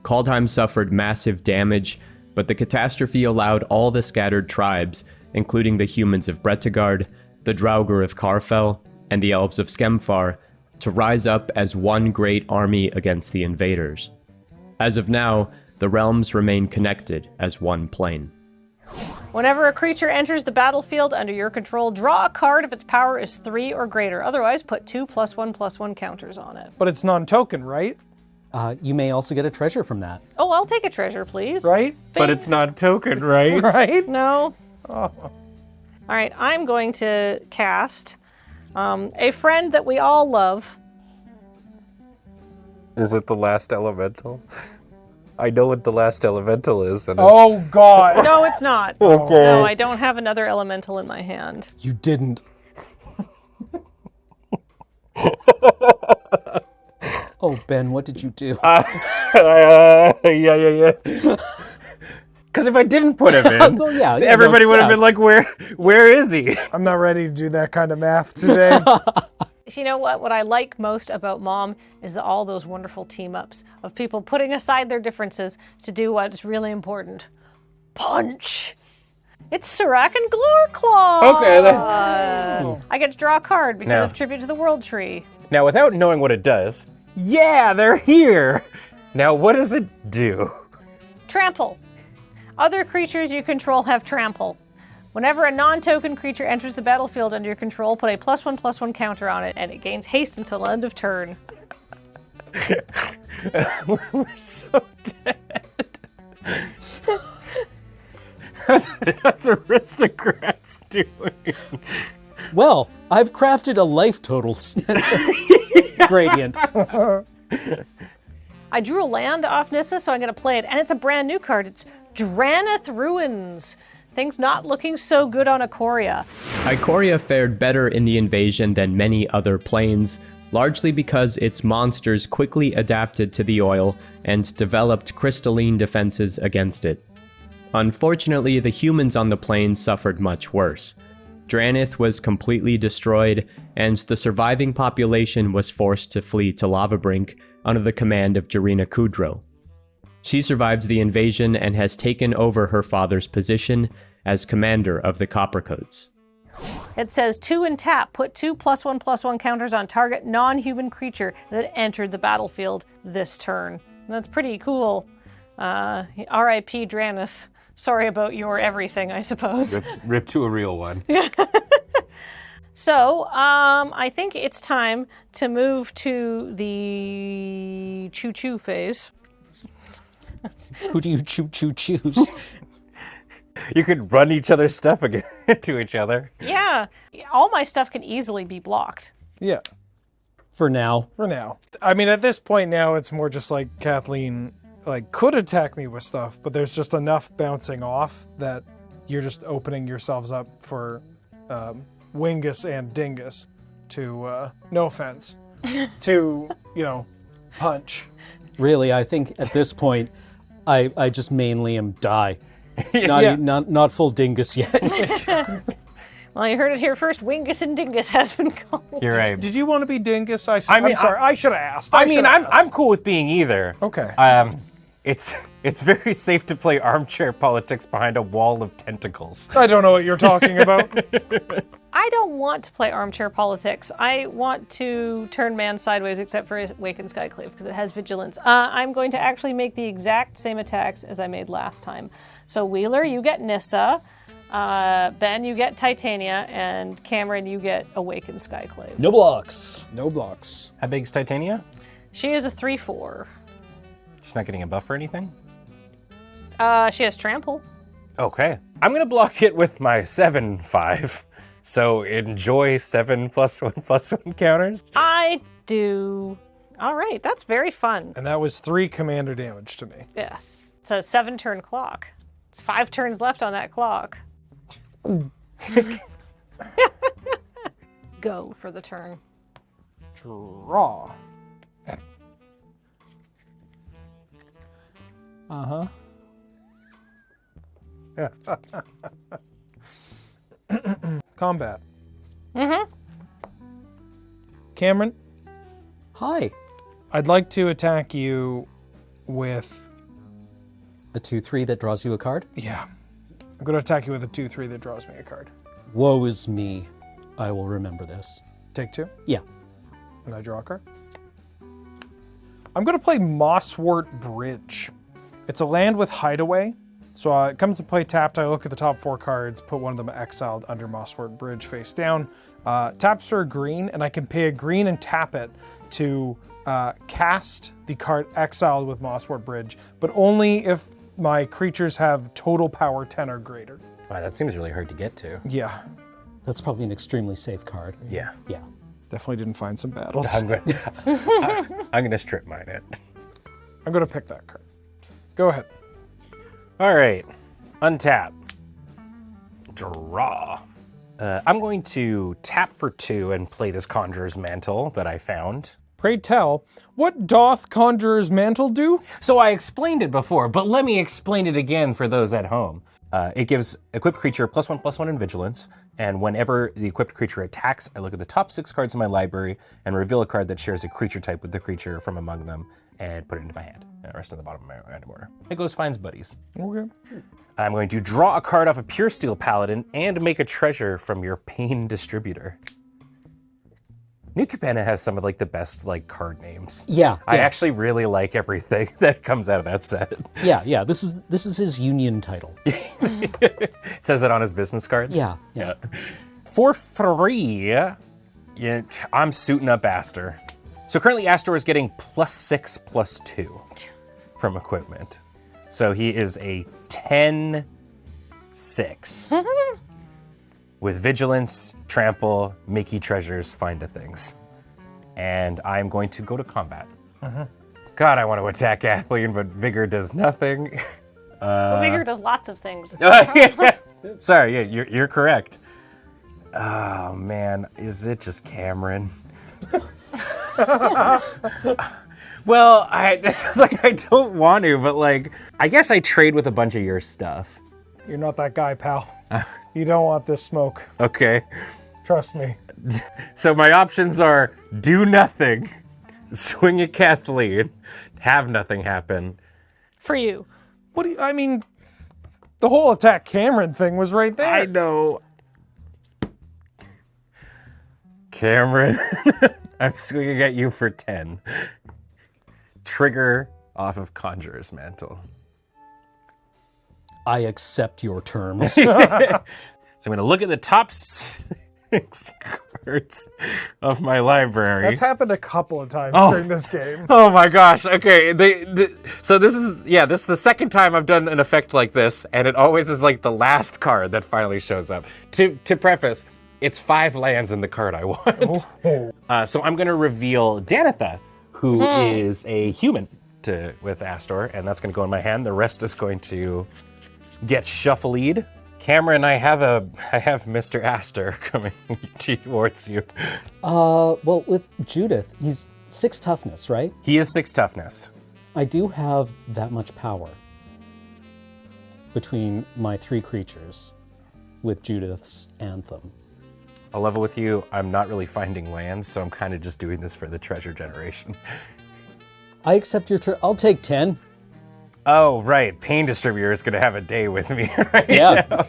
Kaldheim suffered massive damage, but the catastrophe allowed all the scattered tribes, including the humans of Brettigard, the Draugr of Karfell, and the elves of Skemfar, to rise up as one great army against the invaders. As of now, the realms remain connected as one plane. Whenever a creature enters the battlefield under your control, draw a card if its power is 3 or greater. Otherwise, put 2 +1/+1 counters on it. But it's non-token, right? You may also get a treasure from that. Oh, I'll take a treasure, please. Right? But it's not token, right? Right? No. Oh. All right, I'm going to cast a friend that we all love. Is it the last elemental? I know what the last elemental is. And Oh, God. No, it's not. Okay. No, I don't have another elemental in my hand. You didn't. Oh, Ben, what did you do? Yeah. Because if I didn't put him in, Well, yeah, everybody would have been like, where is he? I'm not ready to do that kind of math today. You know what? What I like most about Mom is all those wonderful team-ups of people putting aside their differences to do what's really important. Punch! It's Serac and Glorclaw! Okay, I get to draw a card because No. of Tribute to the World Tree. Now, without knowing what it does, yeah, they're here. Now, what does it do? Trample. Other creatures you control have trample. Whenever a non-token creature enters the battlefield under your control, put a +1/+1 counter on it, and it gains haste until end of turn. We're so dead. How's aristocrats doing? Well, I've crafted a life total gradient. I drew a land off Nissa, so I'm going to play it, and it's a brand new card. It's Draneth Ruins. Things not looking so good on Ikoria. Ikoria fared better in the invasion than many other planes, largely because its monsters quickly adapted to the oil and developed crystalline defenses against it. Unfortunately, the humans on the plane suffered much worse. Draneth was completely destroyed, and the surviving population was forced to flee to Lavabrink under the command of Jarina Kudro. She survived the invasion and has taken over her father's position as commander of the Coppercoats. It says 2 and tap. Put 2 +1/+1 counters on target non-human creature that entered the battlefield this turn. And that's pretty cool. R.I.P. Draneth. Sorry about your everything, I suppose. Rip to a real one. So, I think it's time to move to the choo-choo phase. Who do you choose? You could run each other's stuff again to each other. Yeah, all my stuff can easily be blocked. Yeah, For now. for now. I mean, at this point now, it's more just like Kathleen could attack me with stuff, but there's just enough bouncing off that you're just opening yourselves up for Wingus and Dingus to, no offense, to, punch. Really, I think at this point, I just mainly am die. Yeah. Not full dingus yet. Well, you heard it here first. Wingus and Dingus has been called. You're right. Did you want to be Dingus? I'm mean, sorry, I should have asked. I'm cool with being either. Okay. It's very safe to play armchair politics behind a wall of tentacles. I don't know what you're talking about. I don't want to play armchair politics. I want to turn man sideways, except for Awakened Skyclave, because it has vigilance. I'm going to actually make the exact same attacks as I made last time. So Wheeler, you get Nissa. Ben, you get Titania. And Cameron, you get Awakened Skyclave. No blocks. No blocks. How big's Titania? She is a 3/4. She's not getting a buff or anything? She has trample. Okay. I'm going to block it with my 7/5. So enjoy 7 +1/+1 counters. I do. All right, that's very fun. And that was 3 commander damage to me. Yes. It's a 7-turn clock. It's 5 turns left on that clock. Go for the turn. Draw. Uh-huh. Combat. Mm-hmm. Cameron, Hi. I'd like to attack you with... A 2/3 that draws you a card? Yeah. I'm going to attack you with a 2/3 that draws me a card. Woe is me. I will remember this. Take 2. Yeah. And I draw a card. I'm going to play Mosswort Bridge. It's a land with Hideaway. So it comes to play tapped. I look at the top 4 cards, put one of them exiled under Mosswort Bridge face down. Taps for a green, and I can pay a green and tap it to cast the card exiled with Mosswort Bridge, but only if my creatures have total power 10 or greater. Wow, that seems really hard to get to. Yeah, That's probably an extremely safe card. Yeah. Yeah. definitely didn't find some battles. I'm gonna strip mine it. I'm going to pick that card. Go ahead. All right, untap, draw. I'm going to tap for 2 and play this Conjurer's Mantle that I found. Pray tell, what doth Conjurer's Mantle do? So I explained it before, but let me explain it again for those at home. It gives equipped creature +1/+1 in vigilance, and whenever the equipped creature attacks, I look at the top 6 cards in my library and reveal a card that shares a creature type with the creature from among them and put it into my hand. And the rest in the bottom of my random order. It goes finds buddies. Okay. I'm going to draw a card off a Pure Steel Paladin and make a treasure from your Pain Distributor. New Capenna has some of like the best like card names. Yeah. I yeah. actually really like everything that comes out of that set. Yeah. This is his union title. It says it on his business cards. Yeah. For 3, I'm suiting up Astor. So currently Astor is getting +6/+2 from equipment. So he is a 10/6 with vigilance, trample, Mickey treasures, find a things. And I'm going to go to combat. God, I want to attack Athlean, but Vigor does nothing. Well, Vigor does lots of things. Sorry, yeah, you're correct. Oh man, is it just Cameron? Well, this is like I don't want to, but like I guess I trade with a bunch of your stuff. You're not that guy, pal. You don't want this smoke. Okay. Trust me. So my options are do nothing, swing at Kathleen, have nothing happen. For you. What do you, I mean, the whole attack Cameron thing was right there. I know. Cameron, I'm swinging at you for 10. Trigger off of Conjurer's Mantle. I accept your terms. So I'm going to look at the top 6 cards of my library. That's happened a couple of times during this game. Oh my gosh. Okay. So this is the second time I've done an effect like this, and it always is like the last card that finally shows up. To preface, it's 5 lands in the card I want. So I'm going to reveal Danitha, who is a human with Astor, and that's going to go in my hand. The rest is going to get shuffled. Cameron, I have Mr. Astor coming towards you. Well, with Judith, he's 6 toughness, right? He is 6 toughness. I do have that much power between my 3 creatures with Judith's Anthem. I'll level with you. I'm not really finding lands, so I'm kind of just doing this for the treasure generation. I accept your I'll take 10. Oh, right. Pain Distributor is going to have a day with me right Yeah. now.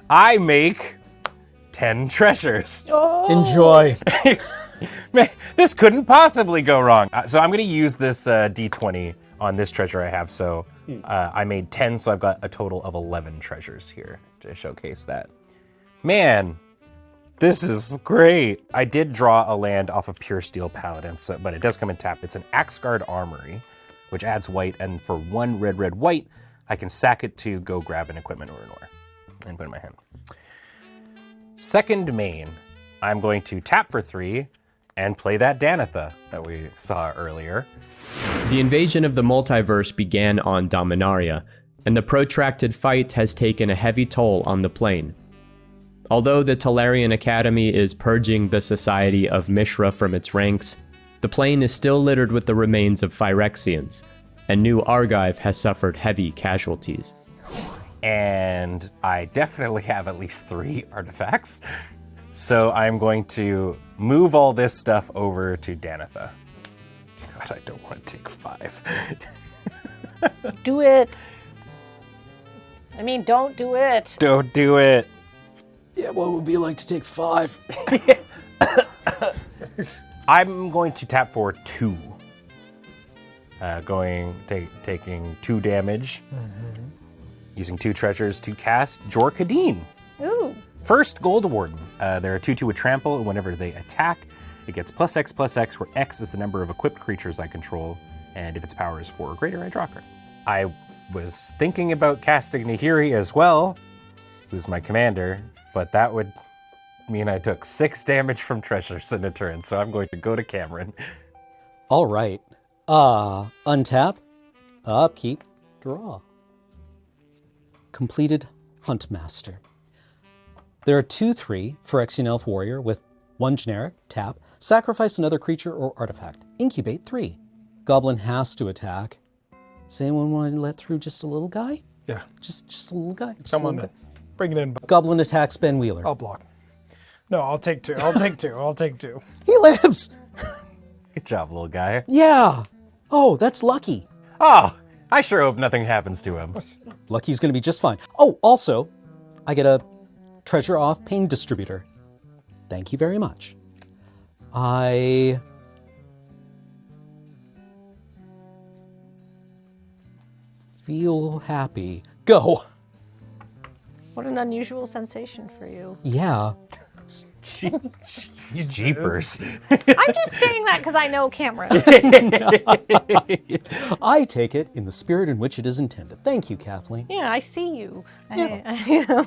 I make 10 treasures. Enjoy. Man, this couldn't possibly go wrong. So I'm going to use this D20 on this treasure I have. So I made 10, so I've got a total of 11 treasures here to showcase that. Man, this is great. I did draw a land off of Pure Steel Paladin, but it does come in tap. It's an Axguard Armory, which adds white, and for 1 red, white, I can sack it to go grab an equipment or an ore and put it in my hand. Second main, I'm going to tap for 3, and play that Danitha that we saw earlier. The invasion of the multiverse began on Dominaria, and the protracted fight has taken a heavy toll on the plane. Although the Talarian Academy is purging the Society of Mishra from its ranks, the plane is still littered with the remains of Phyrexians, and New Argive has suffered heavy casualties. And I definitely have at least 3 artifacts. So I'm going to move all this stuff over to Danitha. God, I don't want to take 5. Do it. I mean, don't do it. Don't do it. Yeah, what would it be like to take 5? I'm going to tap for 2. Taking 2 damage. Using 2 treasures to cast Jor-Kadeen. Ooh. First, Gold Warden. They're a 2/2 with trample, and whenever they attack, it gets +X/+X, where X is the number of equipped creatures I control, and if its power is 4 or greater, I draw a card. I was thinking about casting Nahiri as well, who's my commander, but that would mean I took 6 damage from treasures in a turn, so I'm going to go to Cameron. All right. Untap, upkeep, draw. Completed Huntmaster. There are 2/3 Phyrexian Elf Warrior with 1 generic, tap, sacrifice another creature or artifact, incubate 3. Goblin has to attack. Does anyone want to let through just a little guy? Yeah. Just a little guy? Just Come a on little in. guy. Bring it in. Goblin attacks Ben Wheeler. I'll block. No, I'll take 2. I'll take 2. I'll take 2. He lives! Good job, little guy. Yeah! Oh, that's Lucky. Oh, I sure hope nothing happens to him. Lucky's gonna be just fine. Oh, also, I get a treasure off Pain Distributor. Thank you very much. I feel happy. Go! What an unusual sensation for you. Yeah. Jeepers. I'm just saying that because I know Cameron. I take it in the spirit in which it is intended. Thank you, Kathleen. Yeah, I see you. Yeah.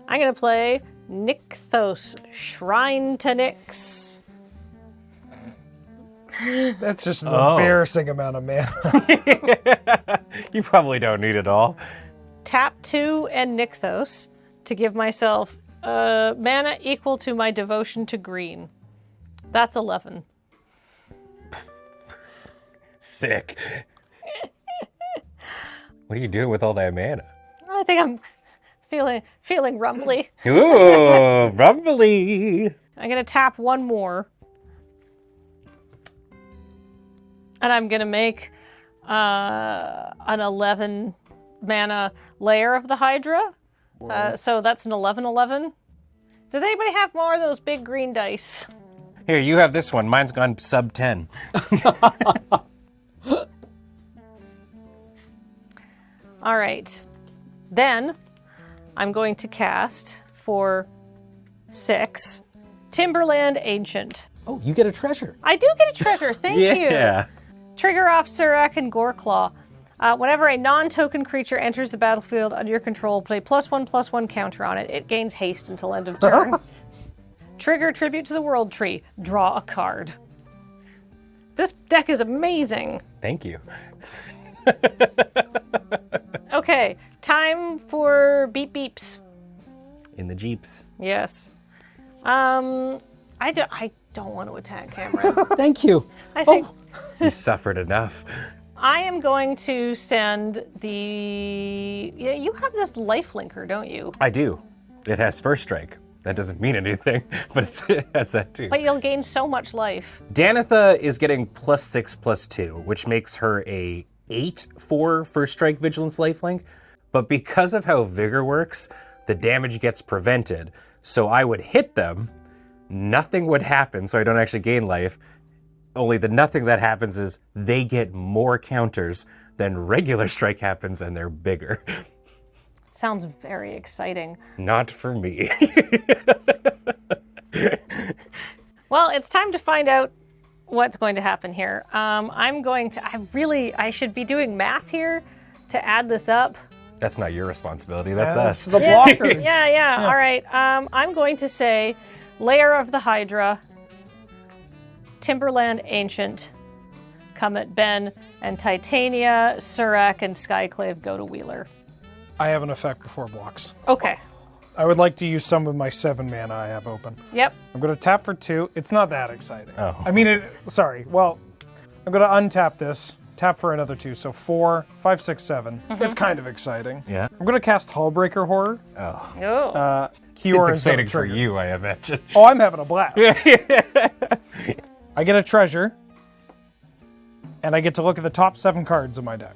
I'm going to play Nykthos, Shrine to Nyx. That's just an embarrassing amount of mana. You probably don't need it all. Tap 2 and Nykthos to give myself mana equal to my devotion to green. That's 11. Sick. What are you doing with all that mana? I think I'm feeling rumbly. Ooh, rumbly. I'm going to tap 1 more. And I'm going to make an 11 mana Lair of the Hydra. So that's an 11/11. Does anybody have more of those big green dice? Here, you have this one. Mine's gone sub 10. All right. Then I'm going to cast for 6 Timberland Ancient. Oh, you get a treasure. I do get a treasure. Thank you. Yeah. Trigger off Surak and Goreclaw. Whenever a non-token creature enters the battlefield under your control, play +1/+1 counter on it. It gains haste until end of turn. Trigger Tribute to the World Tree. Draw a card. This deck is amazing. Thank you. Okay, time for beep beeps. In the Jeeps. Yes. I don't want to attack Cameron. Thank you. I think You suffered enough. I am going to send the... Yeah, you have this life linker, don't you? I do. It has first strike. That doesn't mean anything, but it has that too. But you'll gain so much life. Danitha is getting +6/+2, which makes her a 8 for first strike vigilance lifelink. But because of how vigor works, the damage gets prevented. So I would hit them, nothing would happen, so I don't actually gain life. Only the nothing that happens is they get more counters than regular strike happens, and they're bigger. Sounds very exciting. Not for me. Well, it's time to find out what's going to happen here. I should be doing math here to add this up. That's not your responsibility, that's That's us. the blocker. Yeah. All right. I'm going to say Lair of the Hydra. Timberland Ancient come at Ben, and Titania, Surak, and Skyclave go to Wheeler. I have an effect before blocks. Okay. I would like to use some of my 7 mana I have open. Yep. I'm going to tap for 2. It's not that exciting. Oh. I mean, sorry. Well, I'm going to untap this, tap for another 2. So 4, 5, 6, 7. It's kind of exciting. Yeah. I'm going to cast Hullbreaker Horror. Oh. Oh. Kioran's It's exciting gonna for trigger. you, I imagine. Oh, I'm having a blast. I get a treasure, and I get to look at the top 7 cards of my deck.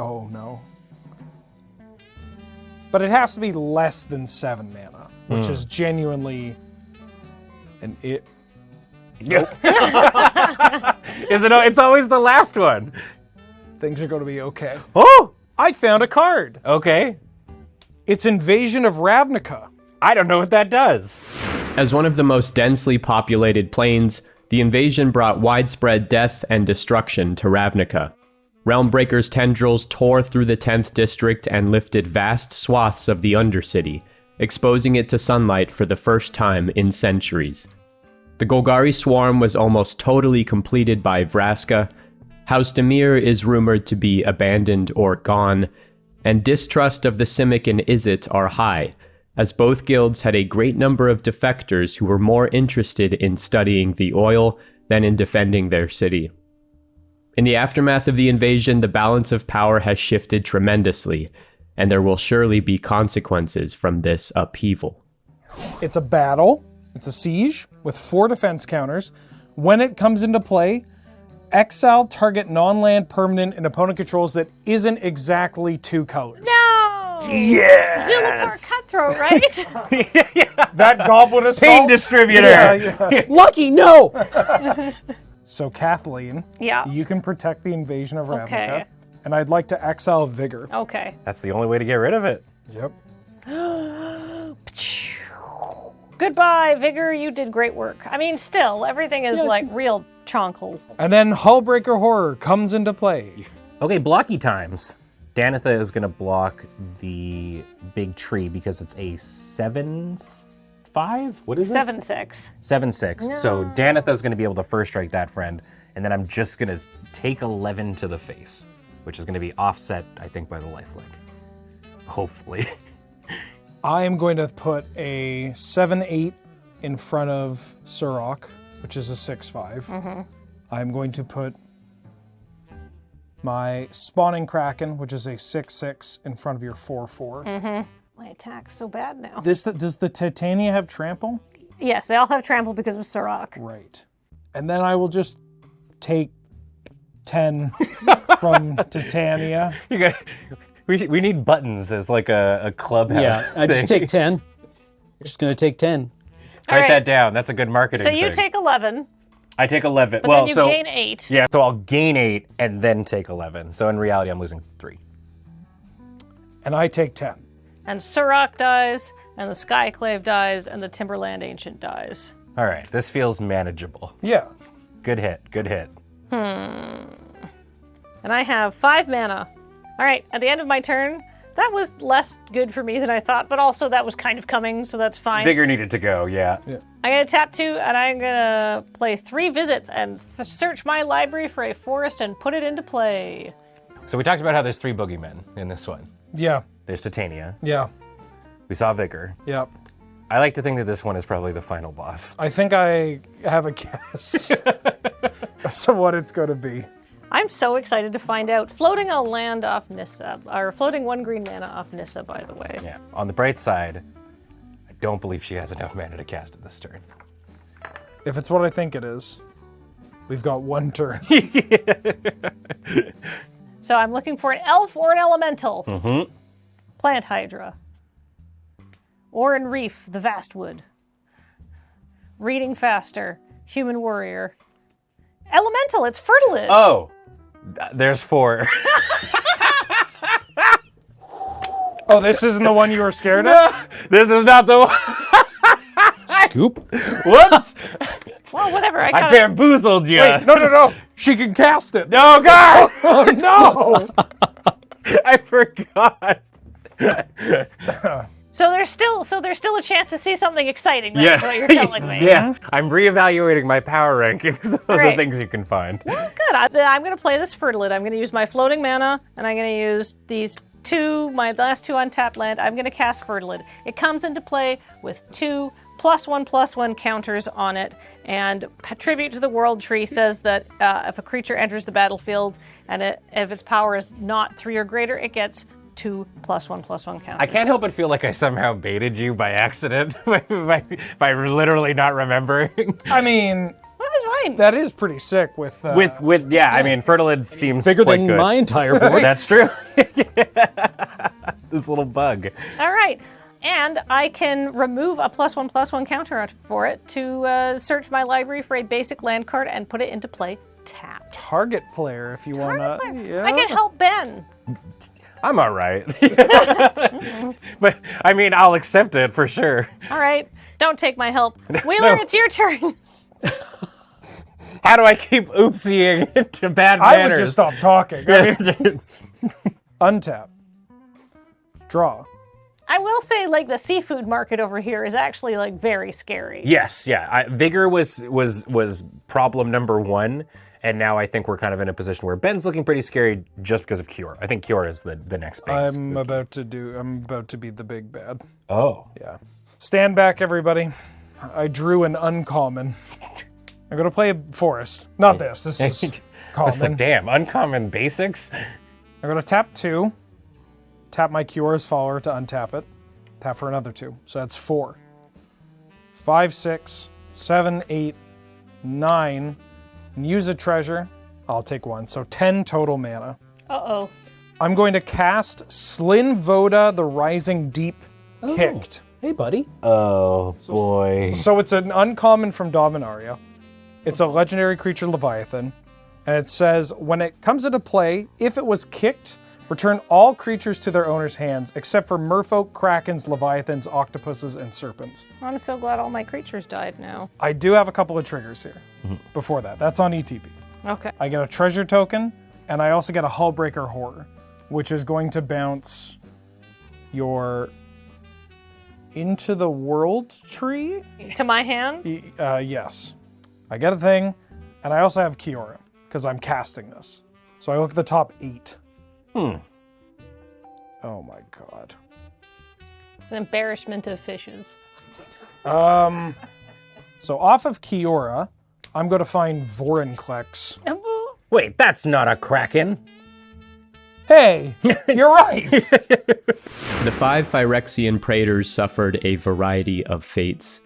Oh, no. But it has to be less than 7 mana, which is genuinely an it. Is it? It's always the last one. Things are going to be okay. Oh, I found a card. okay. It's Invasion of Ravnica. I don't know what that does. As one of the most densely populated planes, the invasion brought widespread death and destruction to Ravnica. Realmbreaker's tendrils tore through the 10th district and lifted vast swaths of the Undercity, exposing it to sunlight for the first time in centuries. The Golgari swarm was almost totally completed by Vraska. House Dimir is rumored to be abandoned or gone, and distrust of the Simic and Izzet are high, as both guilds had a great number of defectors who were more interested in studying the oil than in defending their city. In the aftermath of the invasion, the balance of power has shifted tremendously, and there will surely be consequences from this upheaval. It's a battle. It's a siege with 4 defense counters. When it comes into play, exile target non-land permanent and opponent controls that isn't exactly 2 colors. No! Yes. Zulapar Cutthroat, right? That Goblin Assault. Pain distributor. Yeah. Lucky, no! So Kathleen, Yeah. you can protect the invasion of Ravnica. Okay. And I'd like to exile Vigor. Okay. That's the only way to get rid of it. Yep. Goodbye, Vigor. You did great work. I mean, still, everything is like real chonkle. And then Hullbreaker Horror comes into play. Okay, blocky times. Danitha is going to block the big tree because it's a 7-5? What is it? 7-6. 7-6. So Danitha is going to be able to first strike that friend, and then I'm just going to take 11 to the face, which is going to be offset, I think, by the lifelink. Hopefully. I am going to put a 7-8 in front of Surak, which is a 6-5. I'm going to put my Spawning Kraken, which is a 6-6, in front of your 4-4. My attack's so bad now. Does the Titania have trample? Yes, they all have trample because of Surak. Right. And then I will just take 10 from Titania. You got, we need buttons as like a clubhouse. Yeah, I just take 10. Just gonna take 10. Write right. that down. That's a good marketing So you thing. take 11, I take 11. but Well, then you so gain 8. yeah, so I'll gain 8 and then take 11. So in reality, I'm losing 3. And I take 10. And Surak dies, and the Skyclave dies, and the Timberland Ancient dies. All right, this feels manageable. Yeah. Good hit. Good hit. And I have 5 mana. All right, at the end of my turn, that was less good for me than I thought, but also that was kind of coming, so that's fine. Vigor needed to go. Yeah. I'm gonna tap 2, and I'm gonna play 3 visits and search my library for a forest and put it into play. So we talked about how there's 3 boogeymen in this one. Yeah. There's Titania. Yeah. We saw Vigor. Yep. I like to think that this one is probably the final boss. I think I have a guess as to what it's going to be. I'm so excited to find out. Floating a land off Nissa, or floating 1 green mana off Nissa, by the way. Yeah. On the bright side, I don't believe she has enough mana to cast it this turn. If it's what I think it is, we've got 1 turn. So I'm looking for an elf or an elemental. Plant Hydra. Orin Reef, the Vastwood. Reading Faster, Human Warrior. Elemental, it's Fertilid. Oh, there's 4. Oh, this isn't the one you were scared of? This is not the one. Scoop. Whoops! Well, whatever. I I got it. bamboozled you. Wait, no. She can cast it. No, God! Oh, no. I forgot. So there's still a chance to see something exciting. That's what you're telling me. Yeah, I'm reevaluating my power rankings of the things you can find. Well, good. I'm going to play this Fertilid. I'm going to use my floating mana, and I'm going to use these my last 2 untapped land. I'm going to cast Fertilid. It comes into play with 2 +1/+1 counters on it, and Tribute to the World Tree says that if a creature enters the battlefield and if its power is not 3 or greater, it gets 2 +1/+1 counters. I can't help but feel like I somehow baited you by accident by literally not remembering. I mean, What was mine? that is pretty sick with... I mean, Fertilid seems Bigger quite than good. my entire board. That's true. This little bug. All right. And I can remove a +1/+1 counter for it to search my library for a basic land card and put it into play tapped. Target player, if you want to... Yeah. I can help Ben. I'm all right. But, I mean, I'll accept it for sure. All right. Don't take my help. Wheeler, it's your turn. How do I keep oopsieing into bad I manners? would just stop talking. I mean, untap. Draw. I will say, like, the seafood market over here is actually, like, very scary. Yes, yeah. Vigor was problem number 1, and now I think we're kind of in a position where Ben's looking pretty scary just because of Cure. I think Cure is the next big I'm about to be the big bad. Oh. Yeah. Stand back, everybody. I drew an uncommon. I'm gonna play a forest. Not this. This is common. It's like, damn, uncommon basics? I'm gonna tap 2. Tap my Cure's Follower to untap it. Tap for another 2. So that's 4. 5, 6, 7, 8, 9. And use a treasure. I'll take 1. So 10 total mana. Uh-oh. I'm going to cast Slin Voda, the Rising Deep, Kicked. Hey, buddy. Oh, boy. So it's an uncommon from Dominaria. It's a legendary creature, Leviathan. And it says, when it comes into play, if it was kicked, return all creatures to their owner's hands, except for merfolk, krakens, leviathans, octopuses, and serpents. I'm so glad all my creatures died now. I do have a couple of triggers here before that. That's on ETB. Okay. I get a treasure token, and I also get a Hullbreaker Horror, which is going to bounce your Into the World tree? To my hand? Yes. I get a thing, and I also have Kiora, because I'm casting this. So I look at the top 8. Oh my god. It's an embarrassment of fishes. So off of Kiora, I'm going to find Vorinclex. Wait, that's not a Kraken. Hey, you're right. The 5 Phyrexian Praetors suffered a variety of fates.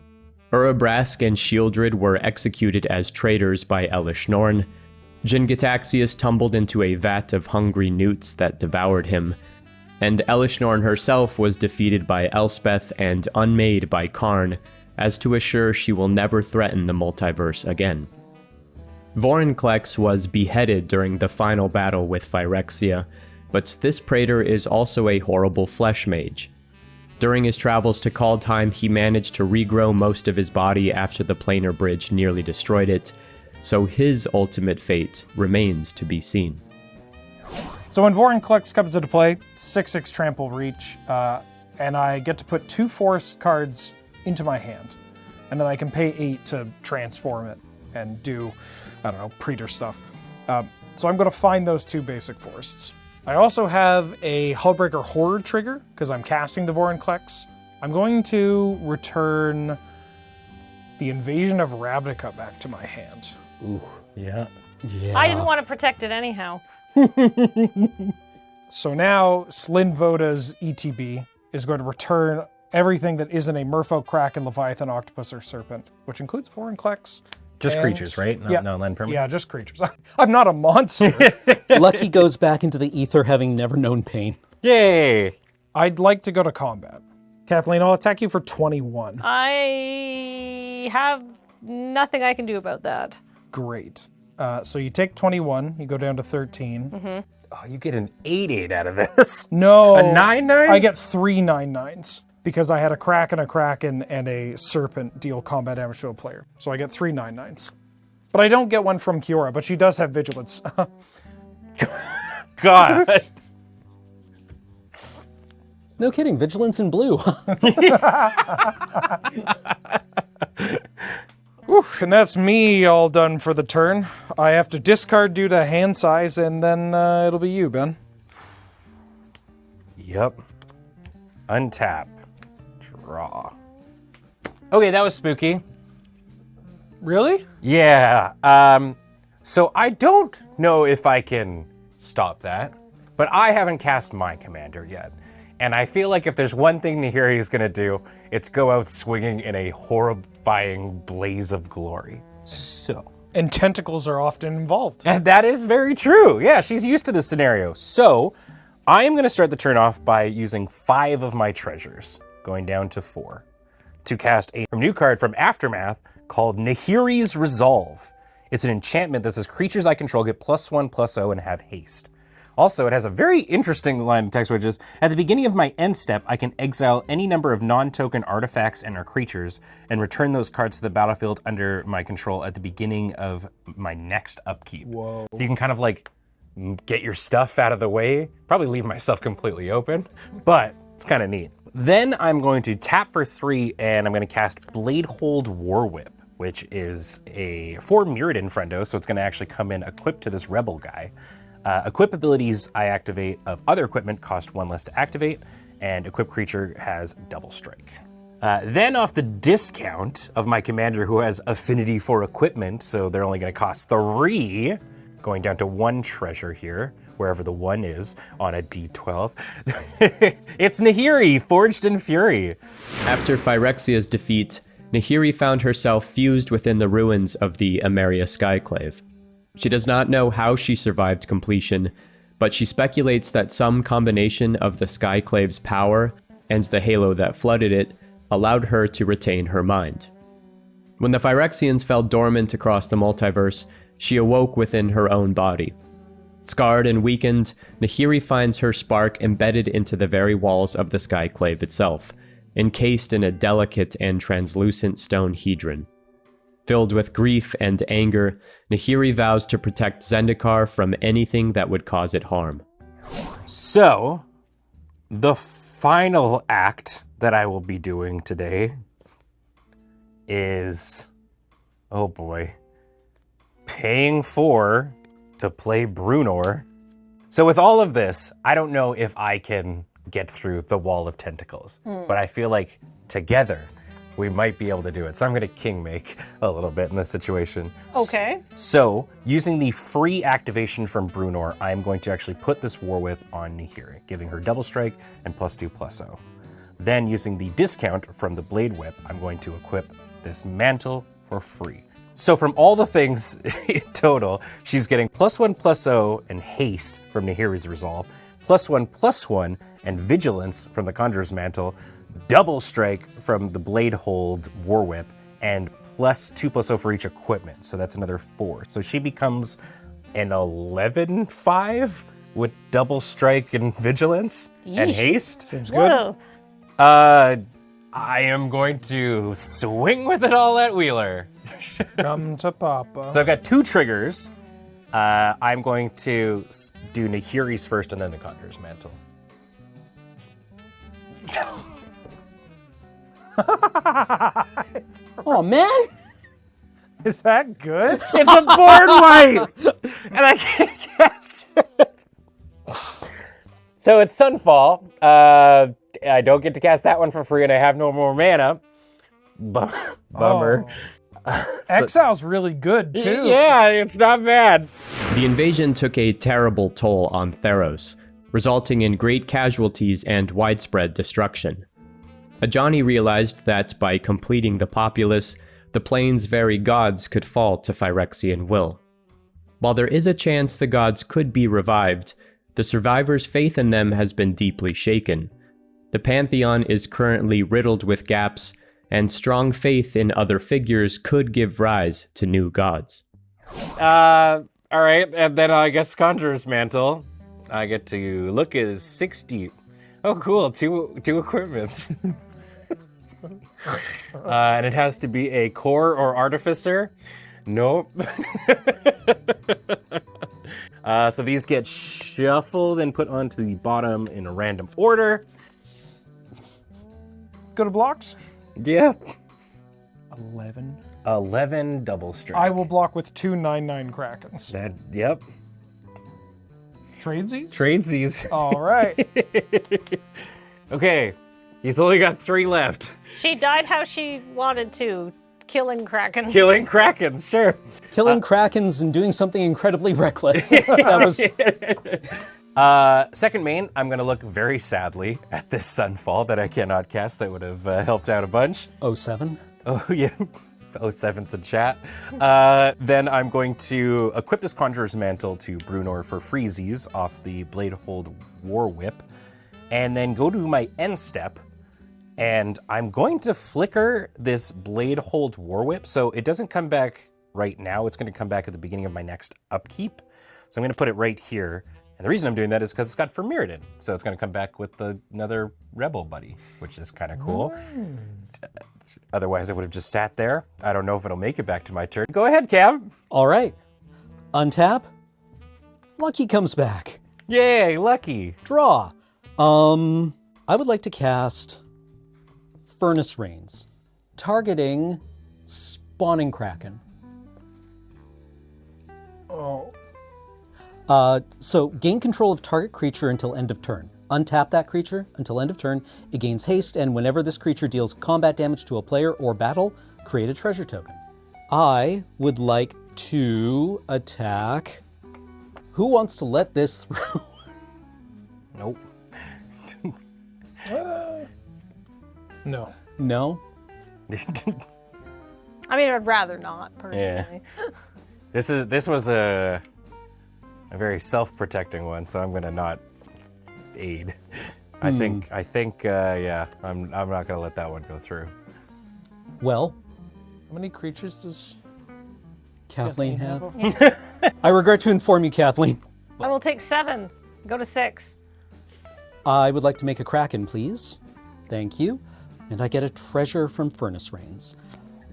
Urabrask and Shieldred were executed as traitors by Elish Norn. Jin-Gitaxias tumbled into a vat of hungry newts that devoured him, and Elish Norn herself was defeated by Elspeth and unmade by Karn, as to assure she will never threaten the multiverse again. Vorinclex was beheaded during the final battle with Phyrexia, but this Praetor is also a horrible flesh mage. During his travels to Kaldheim, he managed to regrow most of his body after the planar bridge nearly destroyed it, so his ultimate fate remains to be seen. So when Vorinclex comes into play, 6/6 trample reach, and I get to put 2 forest cards into my hand. And then I can pay 8 to transform it and do, I don't know, Praetor stuff. So I'm going to find those 2 basic forests. I also have a Hullbreaker Horror trigger, because I'm casting the Vorinclex. I'm going to return the Invasion of Ravnica back to my hand. Ooh, yeah. I didn't want to protect it anyhow. So now Slin Voda's ETB is going to return everything that isn't a merfolk, kraken, leviathan, octopus, or serpent, which includes Vorinclex. Just And- creatures, right? No land permanents? Yeah, just creatures. I'm not a monster. Lucky goes back into the ether having never known pain. Yay! I'd like to go to combat. Kathleen, I'll attack you for 21. I have nothing I can do about that. Great. So you take 21, you go down to 13. Oh, you get an 8/8 out of this. No. A 9/9? I get 3 9/9s because I had a kraken, and a serpent deal combat damage to a player. So I get 3 9/9s. But I don't get one from Kiora, but she does have vigilance. God. No kidding, vigilance in blue. Oof, and that's me all done for the turn. I have to discard due to hand size, and then it'll be you, Ben. Yep. Untap. Draw. Okay, that was spooky. Really? Yeah. So I don't know if I can stop that, but I haven't cast my commander yet. And I feel like if there's one thing Nahiri is going to do, it's go out swinging in a horrifying blaze of glory. So. And tentacles are often involved. And that is very true. Yeah, she's used to this scenario. So I am going to start the turn off by using 5 of my treasures, going down to 4, to cast a new card from Aftermath called Nahiri's Resolve. It's an enchantment that says creatures I control get +1/+0 and have haste. Also, it has a very interesting line of text, which is, at the beginning of my end step, I can exile any number of non-token artifacts and/or creatures and return those cards to the battlefield under my control at the beginning of my next upkeep. Whoa. So you can kind of like get your stuff out of the way, probably leave myself completely open, but it's kind of neat. Then I'm going to tap for 3 and I'm going to cast Bladehold War Whip, which is a 4 Mirrodin friendo, so it's going to actually come in equipped to this rebel guy. Equip abilities I activate of other equipment cost 1 less to activate, and equip creature has double strike. Then off the discount of my commander who has affinity for equipment, so they're only going to cost 3, going down to 1 treasure here, wherever the 1 is on a D12. It's Nahiri, Forged in Fury. After Phyrexia's defeat, Nahiri found herself fused within the ruins of the Emeria Skyclave. She does not know how she survived completion, but she speculates that some combination of the Skyclave's power and the halo that flooded it allowed her to retain her mind. When the Phyrexians fell dormant across the multiverse, she awoke within her own body. Scarred and weakened, Nahiri finds her spark embedded into the very walls of the Skyclave itself, encased in a delicate and translucent stone hedron. Filled with grief and anger, Nahiri vows to protect Zendikar from anything that would cause it harm. So, the final act that I will be doing today is, oh boy, paying 4 to play Brunor. So with all of this, I don't know if I can get through the wall of tentacles, but I feel like together we might be able to do it. So I'm going to king make a little bit in this situation. Okay. So using the free activation from Brunor, I'm going to actually put this War Whip on Nahiri, giving her double strike and +2/+0. Then using the discount from the Blade Whip, I'm going to equip this mantle for free. So from all the things in total, she's getting +1/+0 and haste from Nahiri's Resolve, +1/+1 and vigilance from the Conjurer's Mantle, double strike from the Bladehold War Whip, and +2/+0 for each equipment. So that's another 4. So she becomes an 11/5 with double strike and vigilance and haste. Seems good. Whoa. I am going to swing with it all at Wheeler. Come to Papa. So I've got 2 triggers. I'm going to do Nahiri's first and then the Conjurer's Mantle. Oh, man! Is that good? It's a board wipe! And I can't cast it. So it's Sunfall. I don't get to cast that one for free and I have no more mana. Bummer. Exile's really good, too. Yeah, it's not bad. The invasion took a terrible toll on Theros, resulting in great casualties and widespread destruction. Ajani realized that by completing the populace, the plane's very gods could fall to Phyrexian will. While there is a chance the gods could be revived, the survivors' faith in them has been deeply shaken. The pantheon is currently riddled with gaps, and strong faith in other figures could give rise to new gods. All right, and then I guess Conjurer's Mantle. I get to look at 60. Oh, cool, two equipments. And it has to be a core or artificer. Nope. So these get shuffled and put onto the bottom in a random order. Go to blocks. Yeah. 11. 11 double strike. I will block with 2 9/9 Krakens. Yep. Tradesies? Tradesies. All right. Okay. He's only got 3 left. She died how she wanted to, killing Kraken. Killing Krakens, sure. Killing Krakens and doing something incredibly reckless. That was... Second main, I'm going to look very sadly at this Sunfall that I cannot cast. That would have helped out a bunch. 07. Oh, yeah. 07's in chat. Then I'm going to equip this Conjurer's Mantle to Brunor for freezies off the Bladehold War Whip. And then go to my end step. And I'm going to flicker this Bladehold War Whip. So it doesn't come back right now. It's going to come back at the beginning of my next upkeep. So I'm going to put it right here. And the reason I'm doing that is because it's got Mirrodin. So it's going to come back with another Rebel buddy, which is kind of cool. Otherwise, I would have just sat there. I don't know if it'll make it back to my turn. Go ahead, Cam. All right. Untap. Lucky comes back. Yay, lucky. Draw. I would like to cast Furnace Rains, targeting Spawning Kraken. Oh. So gain control of target creature until end of turn. Untap that creature until end of turn. It gains haste, and whenever this creature deals combat damage to a player or battle, create a treasure token. I would like to attack... Who wants to let this through? Nope. No. No? I mean, I'd rather not, personally. Yeah. This was a very self-protecting one, so I'm gonna not aid. I think yeah, I'm not gonna let that one go through. Well, How many creatures does Kathleen have? have? I regret to inform you, Kathleen. I will take 7. Go to 6. I would like to make a Kraken, please. Thank you. And I get a treasure from Furnace Rains.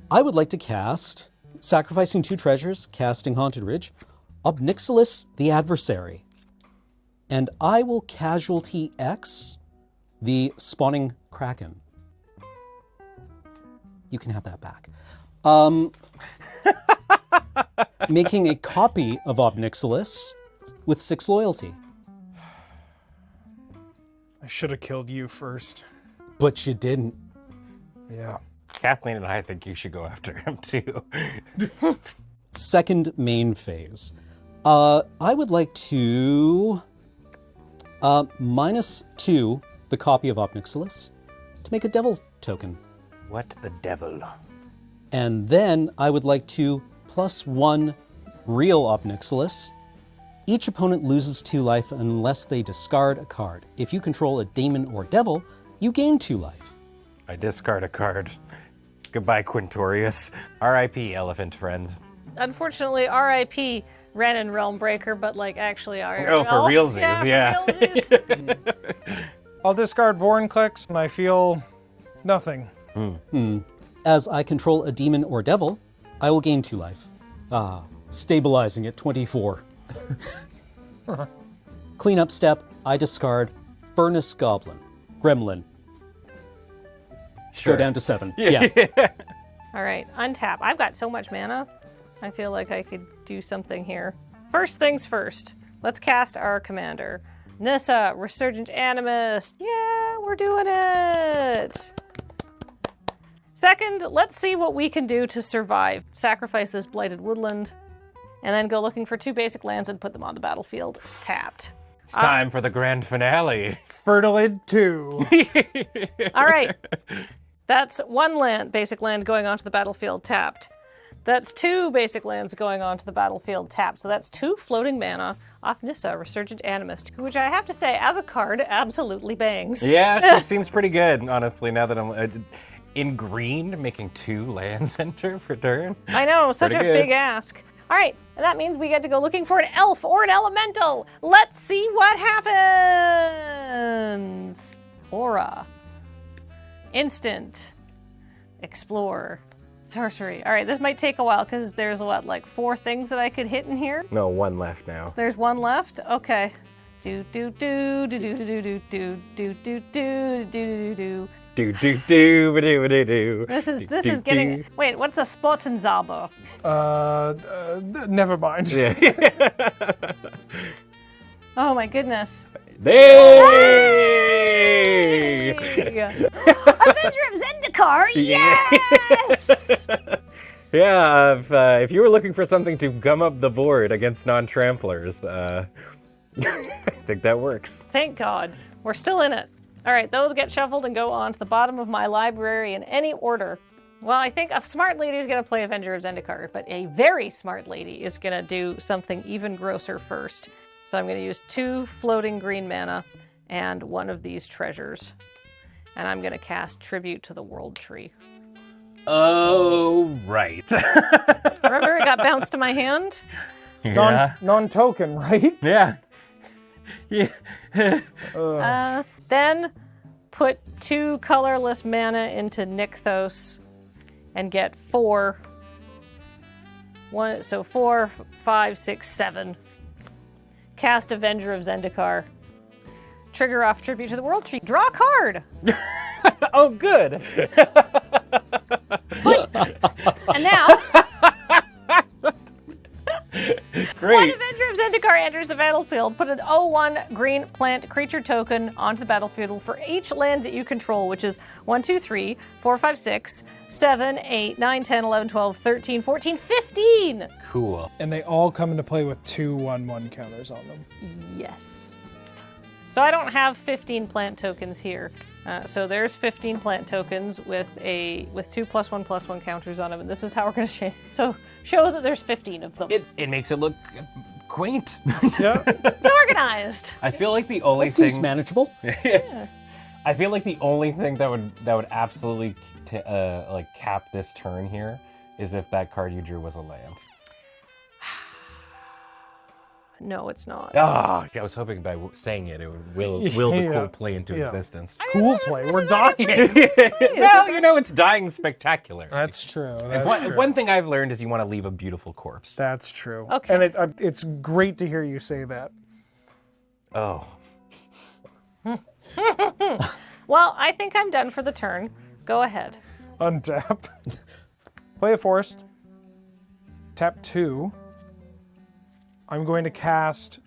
I would like to cast, sacrificing 2 treasures, casting Haunted Ridge, Obnixilis the Adversary. And I will casualty X the Spawning Kraken. You can have that back. Making a copy of Obnixilis with 6 loyalty. I should have killed you first. But you didn't. Yeah. Kathleen and I think you should go after him too. Second main phase. I would like to -2 the copy of Obnixilis to make a devil token. What the devil? And then I would like to +1 real Obnixilis. Each opponent loses 2 life unless they discard a card. If you control a daemon or devil, you gain 2 life. I discard a card. Goodbye, Quintorius. R.I.P. Elephant Friend. Unfortunately, R.I.P. Ren and Realmbreaker, but like actually R.I.P. Oh, for realsies, yeah. For realsies. I'll discard Vorinclex and I feel nothing. As I control a demon or devil, I will gain 2 life. Stabilizing at 24. Cleanup step, I discard Furnace Goblin. Gremlin. Sure. Go down to 7. Yeah. All right, untap. I've got so much mana. I feel like I could do something here. First things first, let's cast our commander. Nissa, Resurgent Animist. Yeah, we're doing it. Second, let's see what we can do to survive. Sacrifice this Blighted Woodland, and then go looking for 2 basic lands and put them on the battlefield tapped. It's time for the grand finale. Fertilid 2. All right. That's 1 basic land going onto the battlefield tapped. That's 2 basic lands going onto the battlefield tapped. So that's 2 floating mana off Nissa, Resurgent Animist, which I have to say, as a card, absolutely bangs. Yeah, she seems pretty good, honestly, now that I'm in green, making 2 lands enter for turn. I know, such a Pretty good. big ask. All right, and that means we get to go looking for an elf or an elemental. Let's see what happens. Aura. Instant. Explore. Sorcery. All right, this might take a while because there's what, like 4 things that I could hit in here? No, 1 left now. There's 1 left? Okay. Do do do do do do do do do do do do do do. Do do do ba do ba do do. This is getting. Wait, what's a Spottenzauber? Never mind. Yeah. Oh my goodness. Hey! Avenger of Zendikar, yes! Yeah, if you were looking for something to gum up the board against non-tramplers, I think that works. Thank God. We're still in it. All right, those get shuffled and go on to the bottom of my library in any order. Well, I think a smart lady is going to play Avenger of Zendikar, but a very smart lady is going to do something even grosser first. So I'm going to use 2 floating green mana and 1 of these treasures. And I'm going to cast Tribute to the World Tree. Oh, right. Remember, it got bounced to my hand? Yeah. Non-token, right? Yeah. Yeah. Then put 2 colorless mana into Nykthos and get 4. 4, 5, 6, 7. Cast Avenger of Zendikar. Trigger off Tribute to the World Tree. Draw a card! Oh, good. And now, Great. one Avenger of Zendikar enters the battlefield. Put an 0/1 green plant creature token onto the battlefield for each land that you control, which is 1, 2, 3, 4, 5, 6, 7, 8, 9, 10, 11, 12, 13, 14, 15! Cool. And they all come into play with 2 1/1 counters on them. Yes. So I don't have 15 plant tokens here. So there's 15 plant tokens with 2 +1/+1 counters on them, and this is how we're going to show that there's 15 of them. It makes it look quaint. Yeah. It's organized. I feel like the only That seems thing manageable. I feel like the only thing that would absolutely like cap this turn here is if that card you drew was a land. No, it's not. Ah, I was hoping by saying it would will the Yeah. cool play into Yeah. existence. Cool play. We're dying. Well, you know, it's dying spectacular. That's true. If one thing I've learned is you want to leave a beautiful corpse. That's true. Okay. And it's great to hear you say that. Oh. Well, I think I'm done for the turn. Go ahead. Untap. Play a forest. Tap 2. I'm going to cast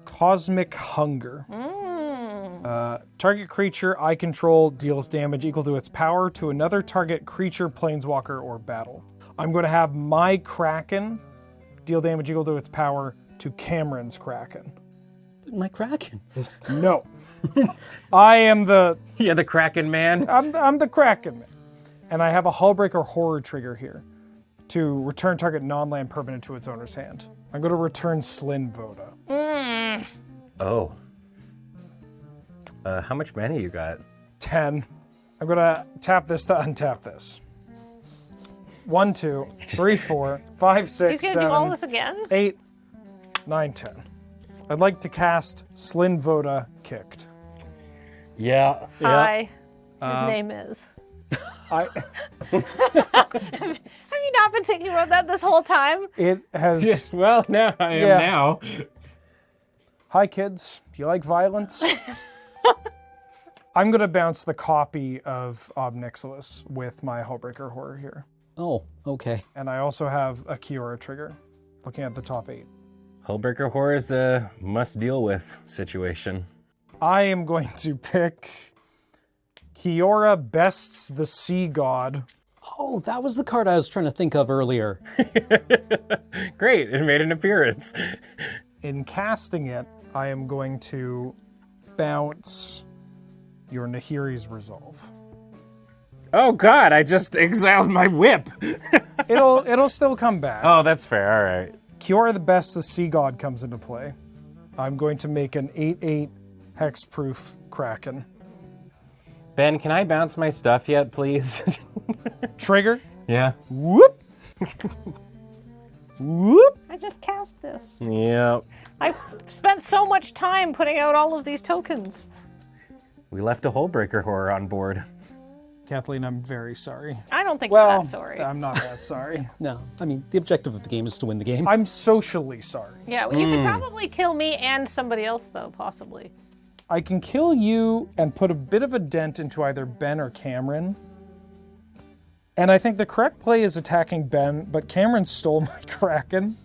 Cosmic Hunger. Target creature I control deals damage equal to its power to another target creature, planeswalker, or battle. I'm going to have my Kraken deal damage equal to its power to Cameron's Kraken. My Kraken. No. I am the Kraken man. I'm the Kraken man. And I have a Hullbreaker Horror trigger here to return target non-land permanent to its owner's hand. I'm going to return Slyn Voda. Oh. How much mana you got? 10. I'm going to tap this to untap this. 1, 2, 3, 4, 5, 6, He's gonna do all 7, this again? 8, 9, 10. I'd like to cast Slyn Voda Kicked. Yeah. Hi. His name is. Have you not been thinking about that this whole time? It has... Well, now I am now. Hi, kids. You like violence? I'm going to bounce the copy of Ob Nixilis with my Hullbreaker Horror here. Oh, okay. And I also have a Kiora trigger, looking at the top 8. Hullbreaker Horror is a must-deal-with situation. I am going to pick Kiora Bests the Sea God. Oh, that was the card I was trying to think of earlier. Great, it made an appearance. In casting it, I am going to bounce your Nahiri's Resolve. Oh God, I just exiled my whip. It'll still come back. Oh, that's fair, all right. Kiora the Best the Sea God comes into play. I'm going to make an 8/8 hexproof Kraken. Ben, can I bounce my stuff yet, please? Trigger. Yeah. Whoop. Whoop. I just cast this. Yep. I've spent so much time putting out all of these tokens. We left a Hullbreaker Horror on board. Kathleen, I'm very sorry. I don't think you're that sorry. I'm not that sorry. No, I mean, the objective of the game is to win the game. I'm socially sorry. Yeah, well, you could probably kill me and somebody else, though, possibly. I can kill you and put a bit of a dent into either Ben or Cameron. And I think the correct play is attacking Ben, but Cameron stole my Kraken.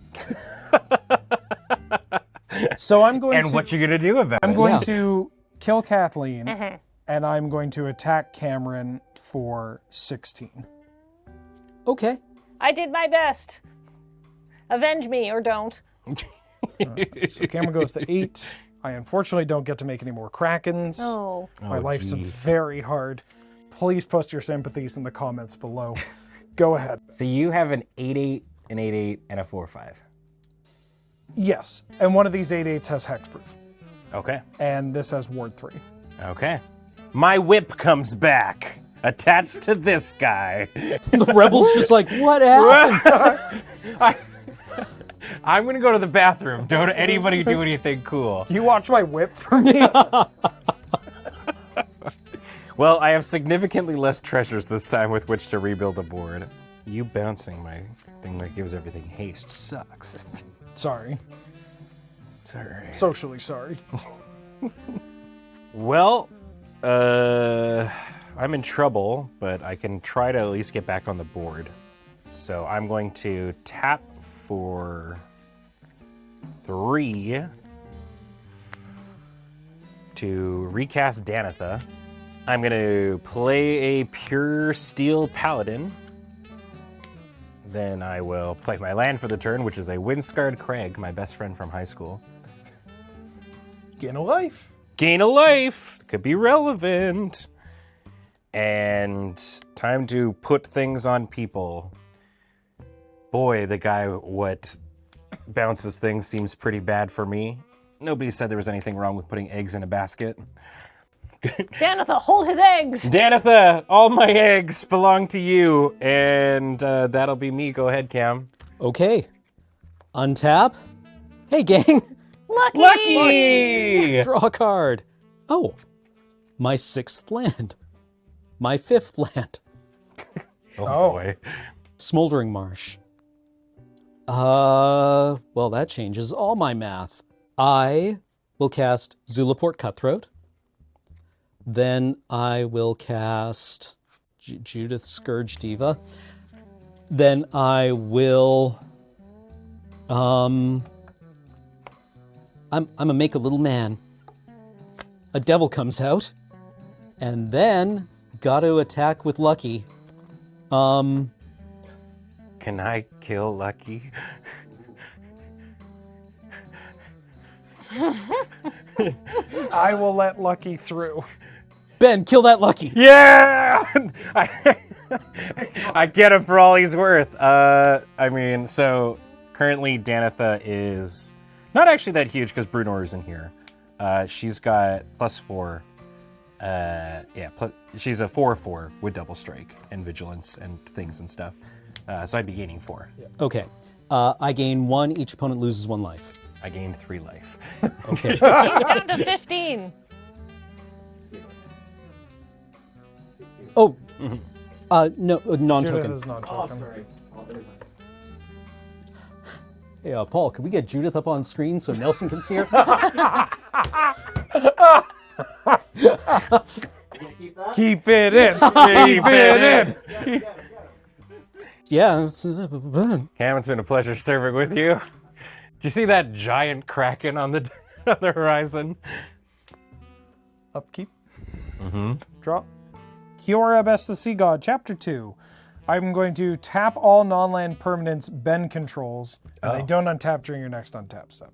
So I'm going And what you gonna do about it? I'm going to kill Kathleen, and I'm going to attack Cameron for 16. Okay. I did my best. Avenge me or don't. So Cameron goes to 8. I unfortunately don't get to make any more Krakens. Oh. My life's very hard. Please post your sympathies in the comments below. Go ahead. So you have an 8/8, an 8/8, and a 4/5. Yes, and one of these 8/8s has hexproof, Okay. and this has ward 3. Okay. My whip comes back, attached to this guy. The rebel's just like, what happened? I'm gonna go to the bathroom. Don't anybody do anything cool. You watch my whip for me? Well, I have significantly less treasures this time with which to rebuild a board. You bouncing my thing that gives everything haste sucks. Sorry. Sorry. Socially sorry. Well, I'm in trouble, but I can try to at least get back on the board. So I'm going to tap for 3 to recast Danitha. I'm going to play a Pure Steel Paladin. Then I will play my land for the turn, which is a Windscarred Crag, my best friend from high school. Gain a life. Gain a life could be relevant. And time to put things on people. Boy, the guy what bounces things seems pretty bad for me. Nobody said there was anything wrong with putting eggs in a basket. Danitha, hold his eggs! Danitha, all my eggs belong to you. And that'll be me. Go ahead, Cam. Okay. Untap. Hey, gang. Lucky! Lucky! Draw a card. Oh, my 6th land. My 5th land. Oh boy. Smoldering Marsh. Well, that changes all my math. I will cast Zulaport Cutthroat. Then I will cast Judith Scourge Diva. Then I will, I'm gonna make a little man. A devil comes out, and then gotta attack with Lucky. Can I kill Lucky? I will let Lucky through. Ben, kill that Lucky. Yeah! I get him for all he's worth. I mean, so currently Danitha is not actually that huge because Brunor is in here. She's got +4. She's a 4/4 with double strike and vigilance and things and stuff. So I'd be gaining 4. Okay. I gain 1, each opponent loses 1 life. I gained 3 life. Okay. He's down to 15. Oh, no, Judith non-token. is non-token. Hey, Paul, can we get Judith up on screen so Nelson can see her? Keep it in. Keep it in. Yeah. Cam, it's been a pleasure serving with you. Did you see that giant kraken on the horizon? Upkeep. Draw. Kiora, Best of Sea God, Chapter 2. I'm going to tap all non-land permanents Ben controls, and they don't untap during your next untap step.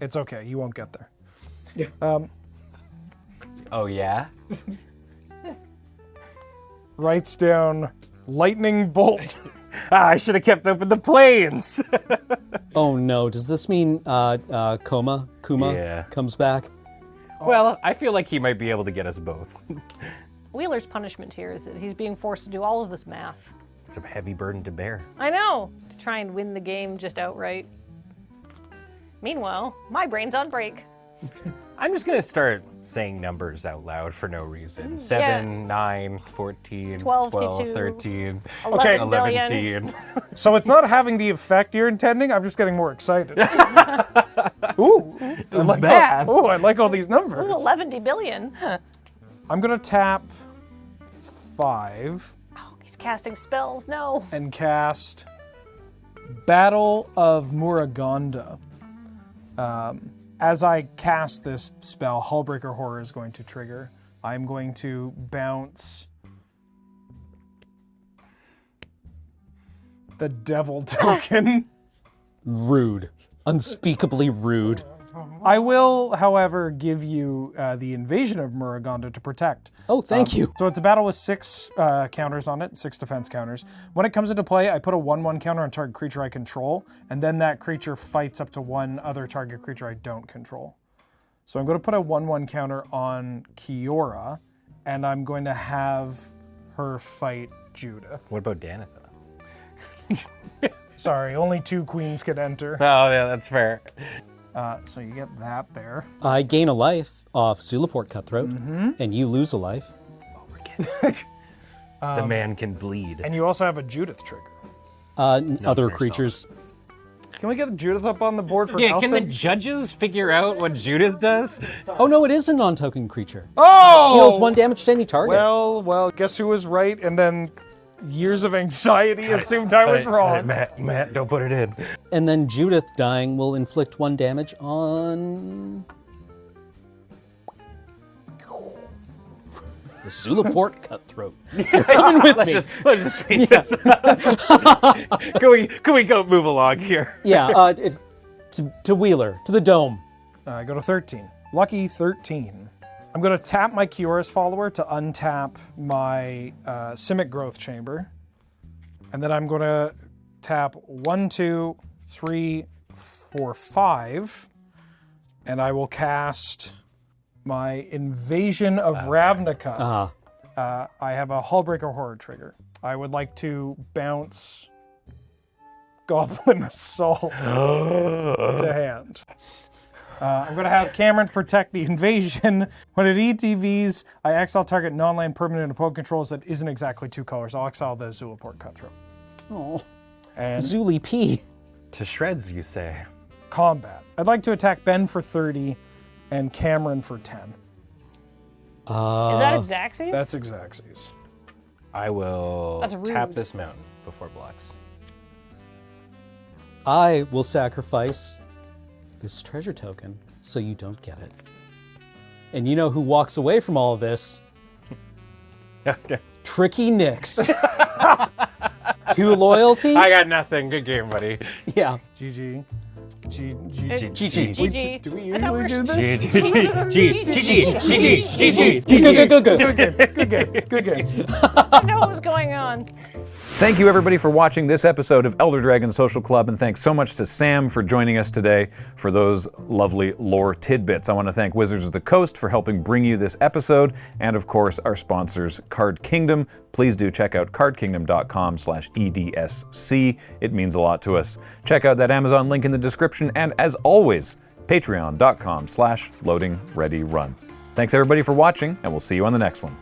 It's okay, you won't get there. Oh, yeah? Writes down Lightning Bolt. I should have kept open the planes. Oh no, does this mean Kuma Yeah. comes back? Well, I feel like he might be able to get us both. Wheeler's punishment here is that he's being forced to do all of this math. It's a heavy burden to bear. I know, to try and win the game just outright. Meanwhile, my brain's on break. I'm just going to start saying numbers out loud for no reason. 7, 9, 14, 12, 12 13, 11 billion. 11. So it's not having the effect you're intending, I'm just getting more excited. Ooh, I like math. Oh, I like all these numbers. Ooh, 11 billion. I'm gonna tap 5 Oh, he's casting spells. No. and cast Battle of Muragonda. As I cast this spell, Hullbreaker Horror is going to trigger. I'm going to bounce the Devil token. Rude. Unspeakably rude. I will, however, give you the Invasion of Muragonda to protect. Oh, thank you. So it's a battle with 6 counters on it, 6 defense counters. When it comes into play, I put a 1/1 counter on target creature I control, and then that creature fights up to 1 other target creature I don't control. So I'm going to put a 1/1 counter on Kiora, and I'm going to have her fight Judith. What about Danitha? Sorry, only 2 queens could enter. Oh, yeah, that's fair. So you get that there. I gain a life off Zulaport Cutthroat, and you lose a life. The man can bleed. And you also have a Judith trigger. Other creatures. Can we get Judith up on the board for Yeah, can the Nelson? judges figure out what Judith does? Oh no, it is a non-token creature. Oh! Deals 1 damage to any target. Well, guess who was right? And then years of anxiety assumed I was wrong. Matt, don't put it in. And then Judith dying will inflict 1 damage on the Zulaport Cutthroat. You're coming with me. Let's just read this. Can we go move along here? Yeah, to Wheeler, to the dome. I go to 13. Lucky 13. I'm going to tap my Kiora's follower to untap my Simic Growth Chamber. And then I'm going to tap 1, 2, 3, 4, 5. And I will cast my Invasion of Ravnica. I have a Hullbreaker Horror trigger. I would like to bounce Goblin Assault to hand. I'm going to have Cameron protect the invasion. When it ETVs, I exile target non-land permanent opponent controls that isn't exactly 2 colors. I'll exile the Zulaport Cutthroat. Oh, And Zuli P. To shreds, you say. combat. I'd like to attack Ben for 30 and Cameron for 10. Is that Xaxes? That's Xaxes. I will That's rude. tap this mountain before blocks. I will sacrifice this treasure token so you don't get it. And you know who walks away from all of this? Tricky Nix. 2 loyalty? I got nothing. Good game, buddy. Yeah. GG. GG. GG. Do we I thought usually do we were- this? Good game. Good game. I know what was going on. Thank you everybody for watching this episode of Elder Dragon Social Club, and thanks so much to Sam for joining us today for those lovely lore tidbits. I want to thank Wizards of the Coast for helping bring you this episode, and of course our sponsors, Card Kingdom. Please do check out cardkingdom.com/EDSC. It means a lot to us. Check out that Amazon link in the description, and as always, patreon.com/loadingreadyrun. Thanks everybody for watching, and we'll see you on the next one.